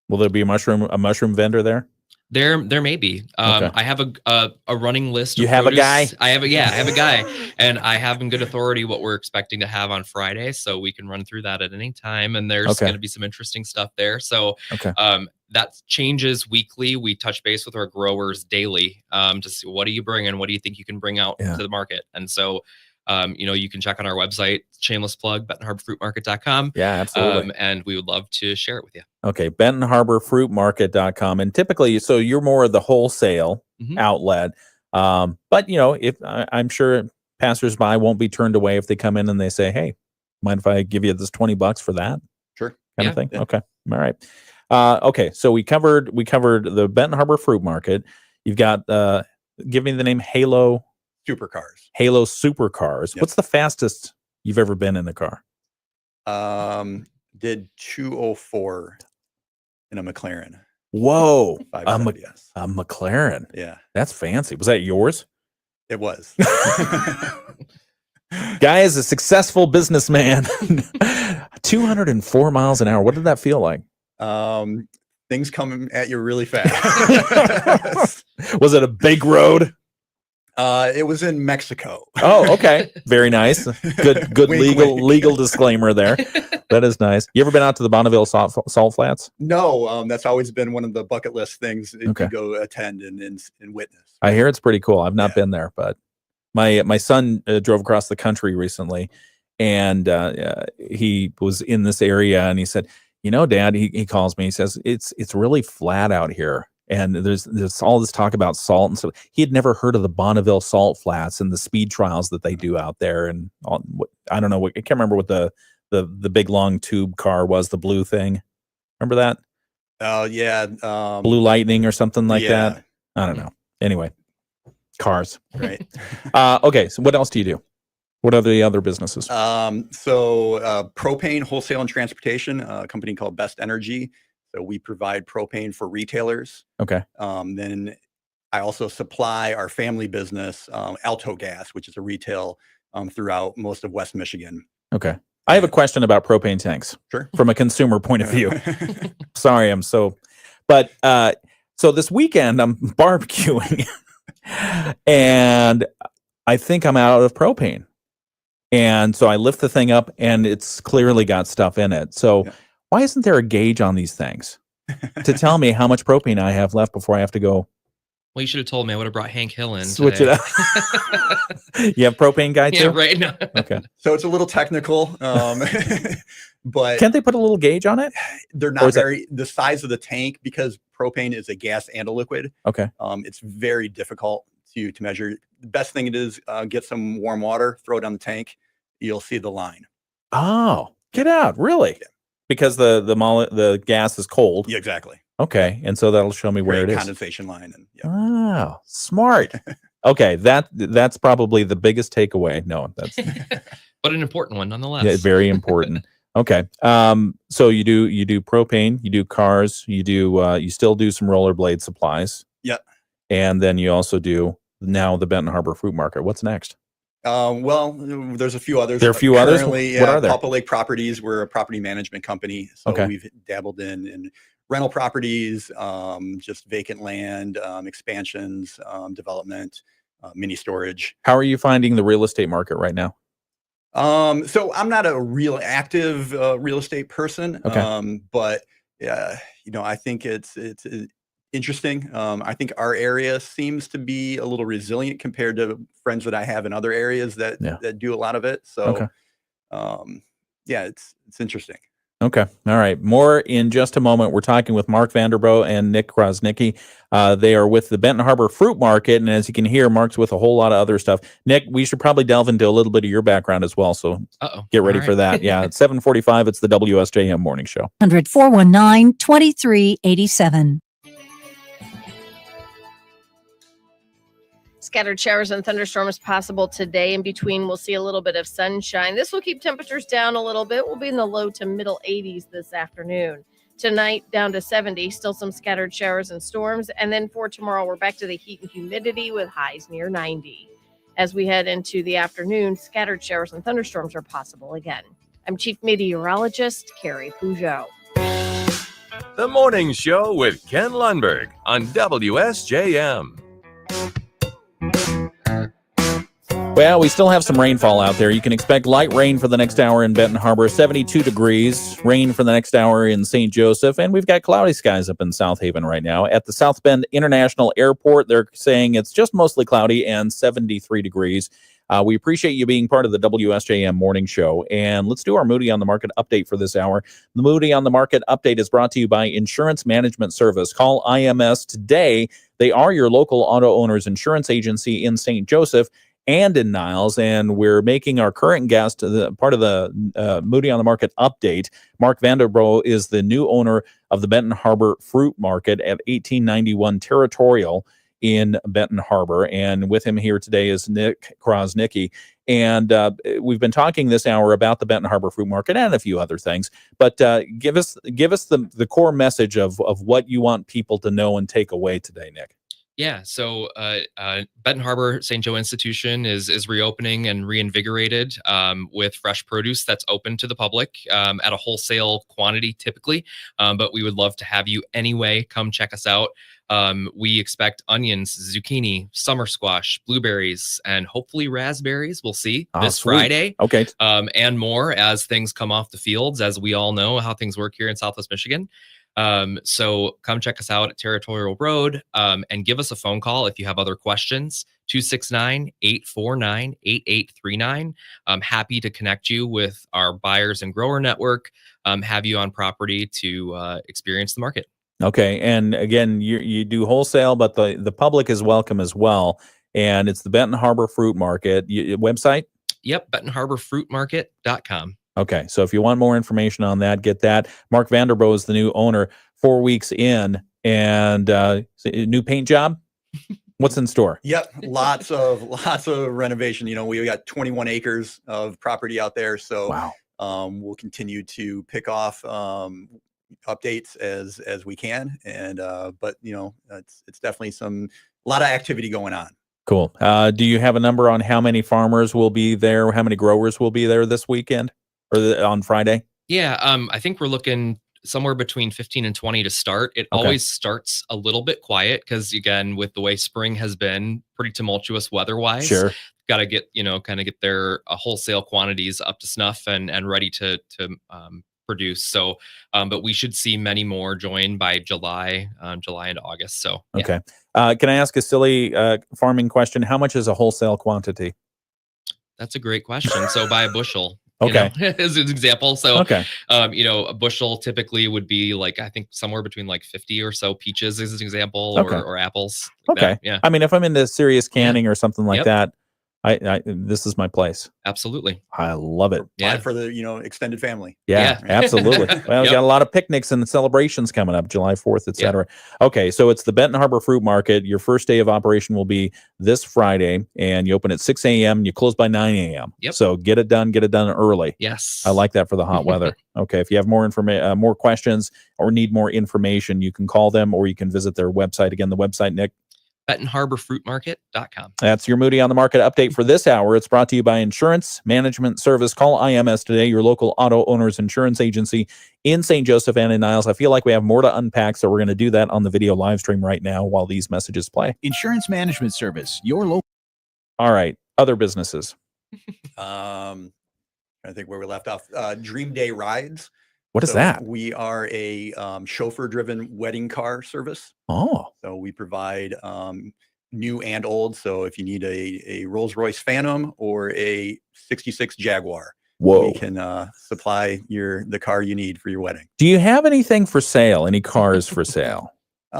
Will there be a mushroom vendor there? There may be. Okay. I have a running list. You of have produce. a guy? I have a guy, and I have in good authority what we're expecting to have on Friday, so we can run through that at any time. And there's going to be some interesting stuff there. So that changes weekly. We touch base with our growers daily to see what are you bringing, what do you think you can bring out to the market, and so. You can check on our website, shameless plug, BentonHarborFruitMarket.com. Yeah, absolutely. And we would love to share it with you. Okay, BentonHarborFruitMarket.com. And typically, so you're more of the wholesale outlet. But, if I'm sure passersby won't be turned away if they come in and they say, hey, mind if I give you this $20 for that? Sure. Kind of thing? Yeah. Okay. All right. Okay, so we covered the Benton Harbor Fruit Market. You've got, give me the name, Halo Supercars. Halo Supercars. Yep. What's the fastest you've ever been in a car? Did 204 in a McLaren. Whoa. A McLaren. Yeah. That's fancy. Was that yours? It was. Guy is a successful businessman. 204 miles an hour. What did that feel like? Things coming at you really fast. Was it a big road? It was in Mexico. Oh, okay. Very nice. Good Wink, legal disclaimer there. That is nice. You ever been out to the Bonneville Salt Flats? No, that's always been one of the bucket list things to go attend and witness. I hear it's pretty cool. I've not been there, but my son drove across the country recently, and he was in this area, and he said, Dad, he calls me. He says, it's really flat out here. And there's all this talk about salt and stuff. He had never heard of the Bonneville Salt Flats and the speed trials that they do out there. And I don't know I can't remember what the big long tube car was, the blue thing. Remember that? Oh yeah, Blue Lightning or something like that. I don't know. Anyway, cars. Right. Okay. So what else do you do? What are the other businesses? So propane wholesale and transportation, a company called Best Energy. So we provide propane for retailers. Okay. Then I also supply our family business, Alto Gas, which is a retail throughout most of West Michigan. Okay. I have a question about propane tanks. Sure. From a consumer point of view. Sorry, but so this weekend I'm barbecuing and I think I'm out of propane. And so I lift the thing up and it's clearly got stuff in it. So why isn't there a gauge on these things to tell me how much propane I have left before I have to go Well, you should have told me. I would have brought Hank Hill in. Switch today. it up. You have propane guy too? Yeah, right. No. Okay. So it's a little technical, but Can't they put a little gauge on it? they're Or not is that- very the size of the tank, because propane is a gas and a liquid. Okay. It's very difficult to measure. The best thing it is, get some warm water, throw it on the tank. You'll see the line. Oh, get out. Really? Yeah. Because the gas is cold. Yeah, exactly. Okay. And so that'll show me where Great it is. condensation line. And yeah. Oh, smart. Okay. That's probably the biggest takeaway. No, that's But an important one nonetheless. yeah, very important. Okay. So you do propane, you do cars, you still do some rollerblade supplies. Yeah. And then you also do now the Benton Harbor Fruit Market. What's next? Well, there's a few others. There are a few others? Currently, What are there? Papa Lake Properties. We're a property management company, so Okay. we've dabbled in rental properties, just vacant land, expansions, development, mini storage. How are you finding the real estate market right now? So I'm not a real active real estate person, Okay. but I think it's interesting. I think our area seems to be a little resilient compared to friends that I have in other areas that do a lot of it. So, it's interesting. Okay. All right. More in just a moment. We're talking with Mark Vanderbroek and Nick Krosnicki. They are with the Benton Harbor Fruit Market. And as you can hear, Mark's with a whole lot of other stuff. Nick, we should probably delve into a little bit of your background as well. So get ready for that. Yeah. At 7:45, it's the WSJM Morning Show. 419-2387. Scattered showers and thunderstorms possible today. In between, we'll see a little bit of sunshine. This will keep temperatures down a little bit. We'll be in the low to middle 80s this afternoon. Tonight, down to 70. Still some scattered showers and storms. And then for tomorrow, we're back to the heat and humidity with highs near 90. As we head into the afternoon, scattered showers and thunderstorms are possible again. I'm Chief Meteorologist Carrie Peugeot. The Morning Show with Ken Lundberg on WSJM. Well, we still have some rainfall out there. You can expect light rain for the next hour in Benton Harbor, 72 degrees, rain for the next hour in St. Joseph, and we've got cloudy skies up in South Haven right now. At the South Bend International Airport, they're saying it's just mostly cloudy and 73 degrees. We appreciate you being part of the WSJM Morning Show, and let's do our Moody on the Market update for this hour. The Moody on the Market update is brought to you by Insurance Management Service. Call IMS today. They are your local auto owner's insurance agency in St. Joseph and in Niles, and we're making our current guest part of the Moody on the Market update. Mark Vanderbroek is the new owner of the Benton Harbor Fruit Market at 1891 Territorial in Benton Harbor, and with him here today is Nick Krosnicki. And we've been talking this hour about the Benton Harbor Fruit Market and a few other things, but give us the core message of what you want people to know and take away today, Nick. Yeah, so Benton Harbor St. Joe Institution is reopening and reinvigorated with fresh produce that's open to the public at a wholesale quantity typically, but we would love to have you anyway. Come check us out. We expect onions, zucchini, summer squash, blueberries, and hopefully raspberries. We'll see this Sweet. Friday. Okay. And more as things come off the fields, as we all know how things work here in Southwest Michigan. So come check us out at Territorial Road and give us a phone call if you have other questions. 269-849-8839. I'm happy to connect you with our buyers and grower network, have you on property to experience the market. Okay. And again, you do wholesale, but the public is welcome as well. And it's the Benton Harbor Fruit Market website? Yep. BentonHarborFruitMarket.com. Okay. So if you want more information on that, get that. Mark Vanderbroek is the new owner, 4 weeks in, and new paint job. What's in store? Yep. Lots of renovation. We got 21 acres of property out there. So wow. We'll continue to pick off updates as we can. And but it's definitely a lot of activity going on. Cool. Do you have a number on how many farmers will be there? How many growers will be there this weekend or on Friday? Yeah. I think we're looking somewhere between 15 and 20 to start. It always starts a little bit quiet because, again, with the way spring has been pretty tumultuous weather-wise. Sure. Got to get, kind of get their wholesale quantities up to snuff and ready to produce. So, but we should see many more join by July and August. So, yeah. Okay. Can I ask a silly farming question? How much is a wholesale quantity? That's a great question. So by a bushel, Okay. as an example. So, Okay. a bushel typically would be like, I think somewhere between like 50 or so peaches as an example, Okay. or apples. Like Okay. that. Yeah, I mean, if I'm into serious canning or something like Yep. that, I this is my place. absolutely. I love it. Buy Yeah. for the extended family. Yeah, Yeah. absolutely. Well, we Yep. got a lot of picnics and celebrations coming up, July 4th, et Yeah. cetera. Okay, so it's the Benton Harbor Fruit Market. Your first day of operation will be this Friday, and you open at 6 a.m. and you close by 9 a.m. Yep. So get it done early. Yes. I like that for the hot weather. Okay, if you have more more questions or need more information, you can call them or you can visit their website. Again, the website, Nick. BentonHarborFruitMarket.com. That's your Moody on the Market update for this hour. It's brought to you by Insurance Management Service. Call IMS today, your local auto owners insurance agency in St. Joseph and in Niles. I feel like we have more to unpack, so we're going to do that on the video live stream right now while these messages play. Insurance Management Service, your local. All right, other businesses. I think where we left off. Dream Day Rides. What is that? We are a chauffeur-driven wedding car service. Oh, So we provide new and old. So if you need a Rolls-Royce Phantom or a 66 Jaguar, whoa. we can supply the car you need for your wedding. Do you have anything for sale? Any cars for sale?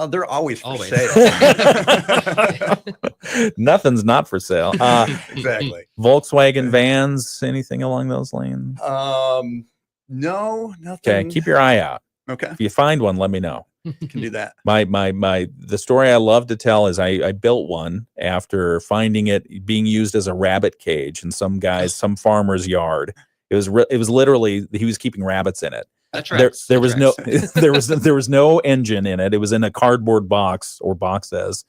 They're always for Always. sale. Nothing's not for sale. Exactly. Volkswagen vans, anything along those lanes? No, nothing. Okay, keep your eye out. Okay, If you find one, let me know. can do that. The story I love to tell is I built one after finding it being used as a rabbit cage in some farmer's yard. It was literally, he was keeping rabbits in it. That There tracks. was That no tracks. there was no engine in it. It was in a cardboard box or boxes.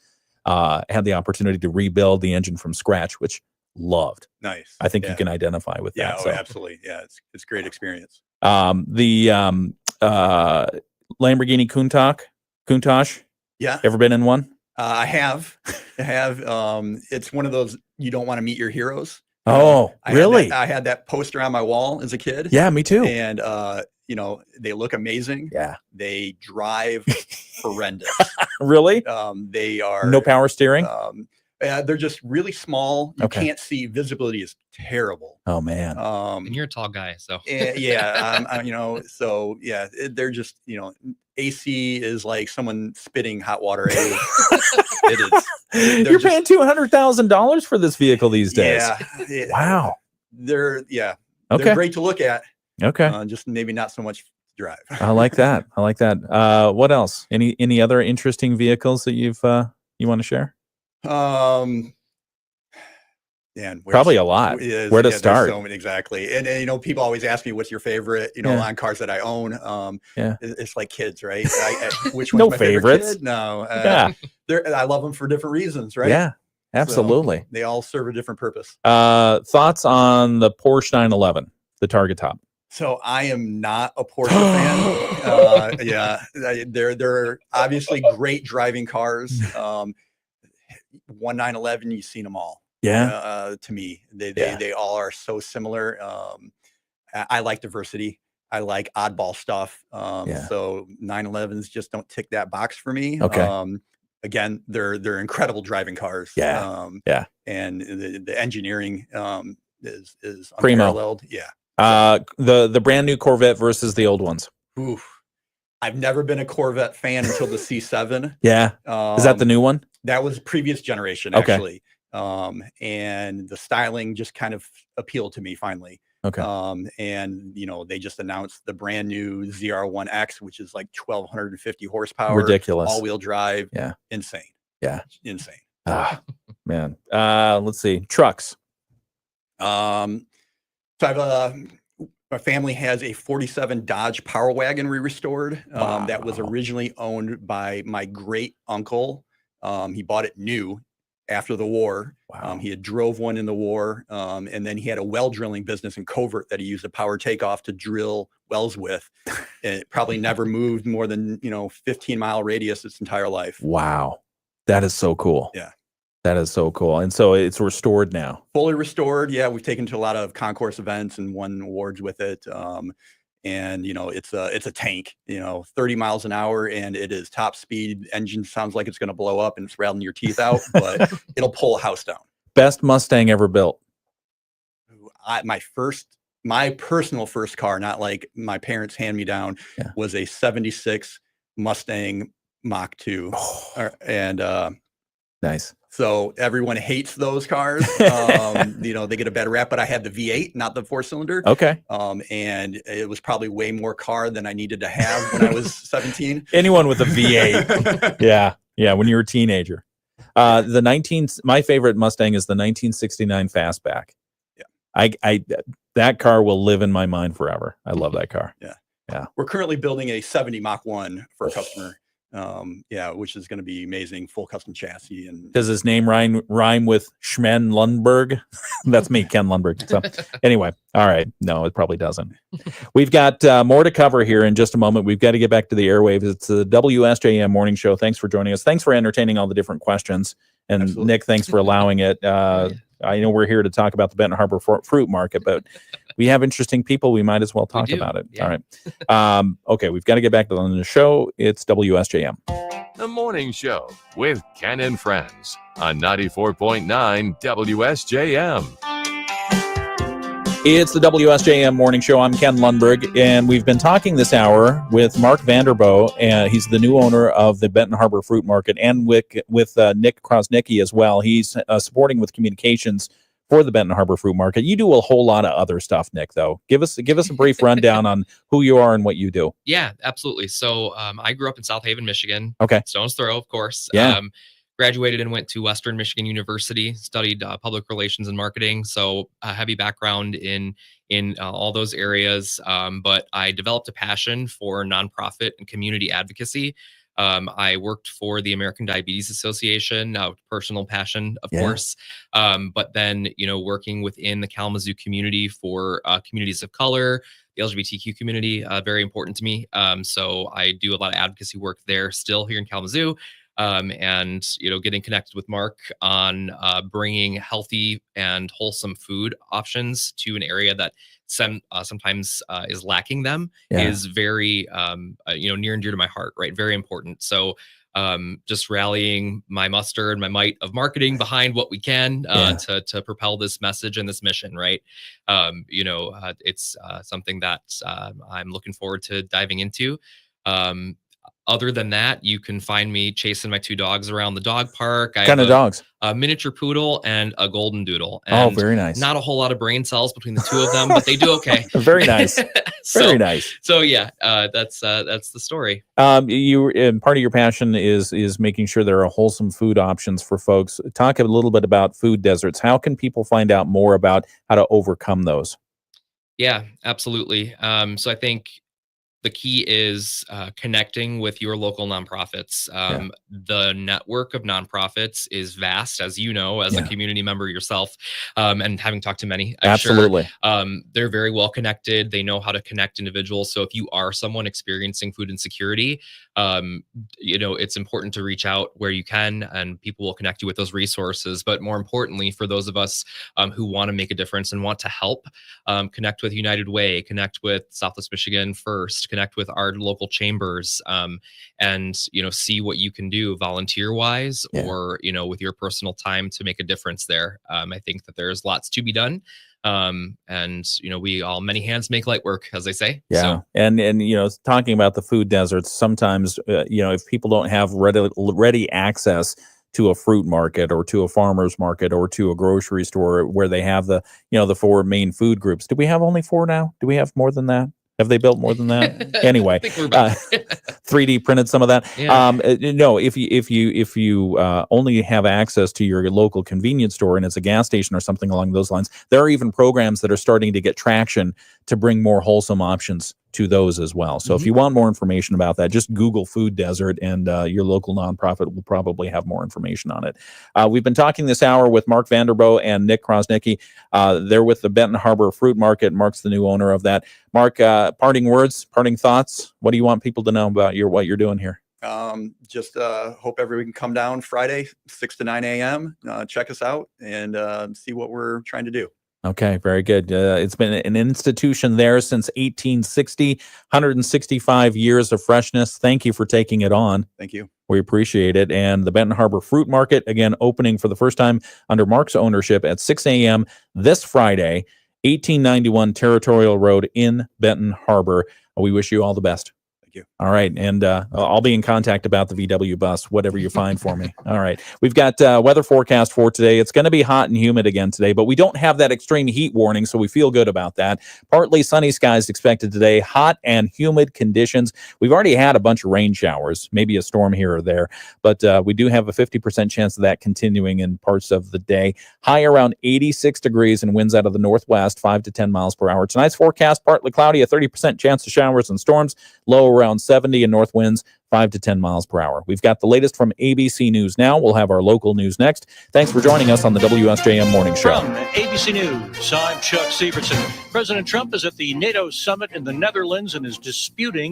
Had the opportunity to rebuild the engine from scratch, which loved. Nice. I think you Yeah. can identify with Yeah, that. oh, So. absolutely. Yeah, it's great experience. The Lamborghini Countach. Yeah, Ever been in one? I have. It's one of those you don't want to meet your heroes. Oh, really? I had that poster on my wall as a kid. Yeah, me too. And they look amazing. Yeah. They drive horrendous. Really? They are No power steering? they're just really small. You Okay. can't see. Visibility is terrible. Oh man. And you're a tall guy, so They're just AC is like someone spitting hot water at you. It is. You're paying $200,000 for this vehicle these days. Yeah. Wow. They're Okay. They're great to look at. Okay. Just maybe not so much to drive. I like that. What else? Any other interesting vehicles that you want to share? Probably a lot. Where to start? So many, exactly. And people always ask me, what's your favorite, on cars that I own. Yeah. It's like kids, right? Which one's No my favorite favorites. kid? No. Yeah. I love them for different reasons, right? Yeah. Absolutely. So they all serve a different purpose. Thoughts on the Porsche 911, the Target Top? So I am not a Porsche fan. They're obviously great driving cars. 911, you've seen them all. Yeah. To me, they all are so similar. I like diversity. I like oddball stuff. So 911s just don't tick that box for me. Okay. Again, they're incredible driving cars. Yeah. And the engineering is Primo. unparalleled. Yeah. The brand new Corvette versus the old ones. Oof. I've never been a Corvette fan until the C7. Yeah. Is that the new one? That was previous generation, Okay. actually. And the styling just kind of appealed to me finally. Okay. And they just announced the brand new ZR1X, which is like 1,250 horsepower. Ridiculous. All-wheel drive. Yeah. Insane. Yeah. Insane. Man. Let's see. Trucks. So my family has a 47 Dodge Power Wagon we restored. That was originally owned by my great uncle. He bought it new after the war. Wow. He had drove one in the war. And then he had a well drilling business in Covert that he used a power takeoff to drill wells with. And it probably never moved more than, 15-mile radius its entire life. Wow. That is so cool. Yeah. That is so cool. And so it's restored now. Fully restored. Yeah. We've taken to a lot of concourse events and won awards with it. and it's a tank, 30 miles an hour, and it is top speed. Engine sounds like it's going to blow up and it's rattling your teeth out, but it'll pull a house down. Best Mustang ever built? My personal first car, not like my parents hand me down, was a 76 Mustang Mach 2. And nice. So everyone hates those cars. They get a bad rap, but I had the V8, not the 4-cylinder. Okay. And it was probably way more car than I needed to have when I was 17. Anyone with a V8. Yeah. When you were a teenager. My favorite Mustang is the 1969 Fastback. Yeah. That car will live in my mind forever. I love that car. Yeah. We're currently building a 70 Mach 1 for a customer. Which is going to be amazing, full custom chassis. And does his name rhyme with Schmen Lundberg? That's me, Ken Lundberg. So anyway, all right. No, it probably doesn't. We've got more to cover here in just a moment. We've got to get back to the airwaves. It's the WSJM Morning Show. Thanks for joining us. Thanks for entertaining all the different questions. And absolutely. Nick, thanks for allowing it. I know we're here to talk about the Benton Harbor Fruit Market, but we have interesting people. We might as well talk about it. Yeah. All right. Okay, we've got to get back to the show. It's WSJM. The Morning Show with Ken and Friends on 94.9 WSJM. It's the WSJM Morning Show. I'm Ken Lundberg, and we've been talking this hour with Mark Vanderbo, and he's the new owner of the Benton Harbor Fruit Market, and with Nick Krosnicki as well. He's supporting with communications for the Benton Harbor Fruit Market. You do a whole lot of other stuff, Nick, though. Give us a brief rundown on who you are and what you do. Yeah, absolutely. So I grew up in South Haven, Michigan. Okay. Stone's Throw, of course. Yeah. Graduated and went to Western Michigan University, studied public relations and marketing. So a heavy background in all those areas. But I developed a passion for nonprofit and community advocacy. I worked for the American Diabetes Association, personal passion, of course. But then, working within the Kalamazoo community for communities of color, the LGBTQ community, very important to me. So I do a lot of advocacy work there still here in Kalamazoo. And getting connected with Mark on bringing healthy and wholesome food options to an area that sometimes is lacking them is very near and dear to my heart, right? Very important. So just rallying my muster and my might of marketing behind what we can to propel this message and this mission, right? It's something that I'm looking forward to diving into. Other than that, you can find me chasing my 2 dogs around the dog park. What kind of dogs? A miniature poodle and a golden doodle. And very nice. Not a whole lot of brain cells between the 2 of them, but they do okay. Very nice. Very nice. So yeah, that's the story. And part of your passion is making sure there are wholesome food options for folks. Talk a little bit about food deserts. How can people find out more about how to overcome those? Yeah, absolutely. So I think the key is connecting with your local nonprofits. The network of nonprofits is vast, as you know, as a community member yourself, and having talked to many. I'm Absolutely. Sure, they're very well connected. They know how to connect individuals. So if you are someone experiencing food insecurity, it's important to reach out where you can, and people will connect you with those resources. But more importantly, for those of us who want to make a difference and want to help, connect with United Way, connect with Southwest Michigan First, connect with our local chambers, and see what you can do volunteer wise or with your personal time to make a difference there. I think that there's lots to be done. And many hands make light work, as they say. Yeah. So. And talking about the food deserts, sometimes if people don't have ready access to a fruit market or to a farmer's market or to a grocery store where they have the 4 main food groups. Do we have only 4 now? Do we have more than that? Have they built more than that? Anyway, I think we're back. 3D printed some of that. Yeah. No, if you only have access to your local convenience store and it's a gas station or something along those lines, there are even programs that are starting to get traction to bring more wholesome options to those as well. So if you want more information about that, just Google food desert and your local nonprofit will probably have more information on it. We've been talking this hour with Mark Vanderbo and Nick Krosnicki. They're with the Benton Harbor Fruit Market. Mark's the new owner of that. Mark, parting words, parting thoughts. What do you want people to know about what you're doing here? Just hope everyone can come down Friday, 6 to 9 a.m. Check us out and see what we're trying to do. Okay, very good. It's been an institution there since 1860, 165 years of freshness. Thank you for taking it on. Thank you. We appreciate it. And the Benton Harbor Fruit Market, again, opening for the first time under Mark's ownership at 6 a.m. this Friday, 1891 Territorial Road in Benton Harbor. We wish you all the best. Thank you. All right. And I'll be in contact about the VW bus, whatever you find for me. All right. We've got weather forecast for today. It's going to be hot and humid again today, but we don't have that extreme heat warning, so we feel good about that. Partly sunny skies expected today, hot and humid conditions. We've already had a bunch of rain showers, maybe a storm here or there, but we do have a 50% chance of that continuing in parts of the day. High around 86 degrees and winds out of the northwest, 5 to 10 miles per hour. Tonight's forecast, partly cloudy, a 30% chance of showers and storms, low around 70 and north winds 5 to 10 miles per hour. We've got the latest from ABC News now. We'll have our local news next. Thanks for joining us on the WSJM Morning Show. From ABC News, I'm Chuck Severson. President Trump is at the NATO summit in the Netherlands and is disputing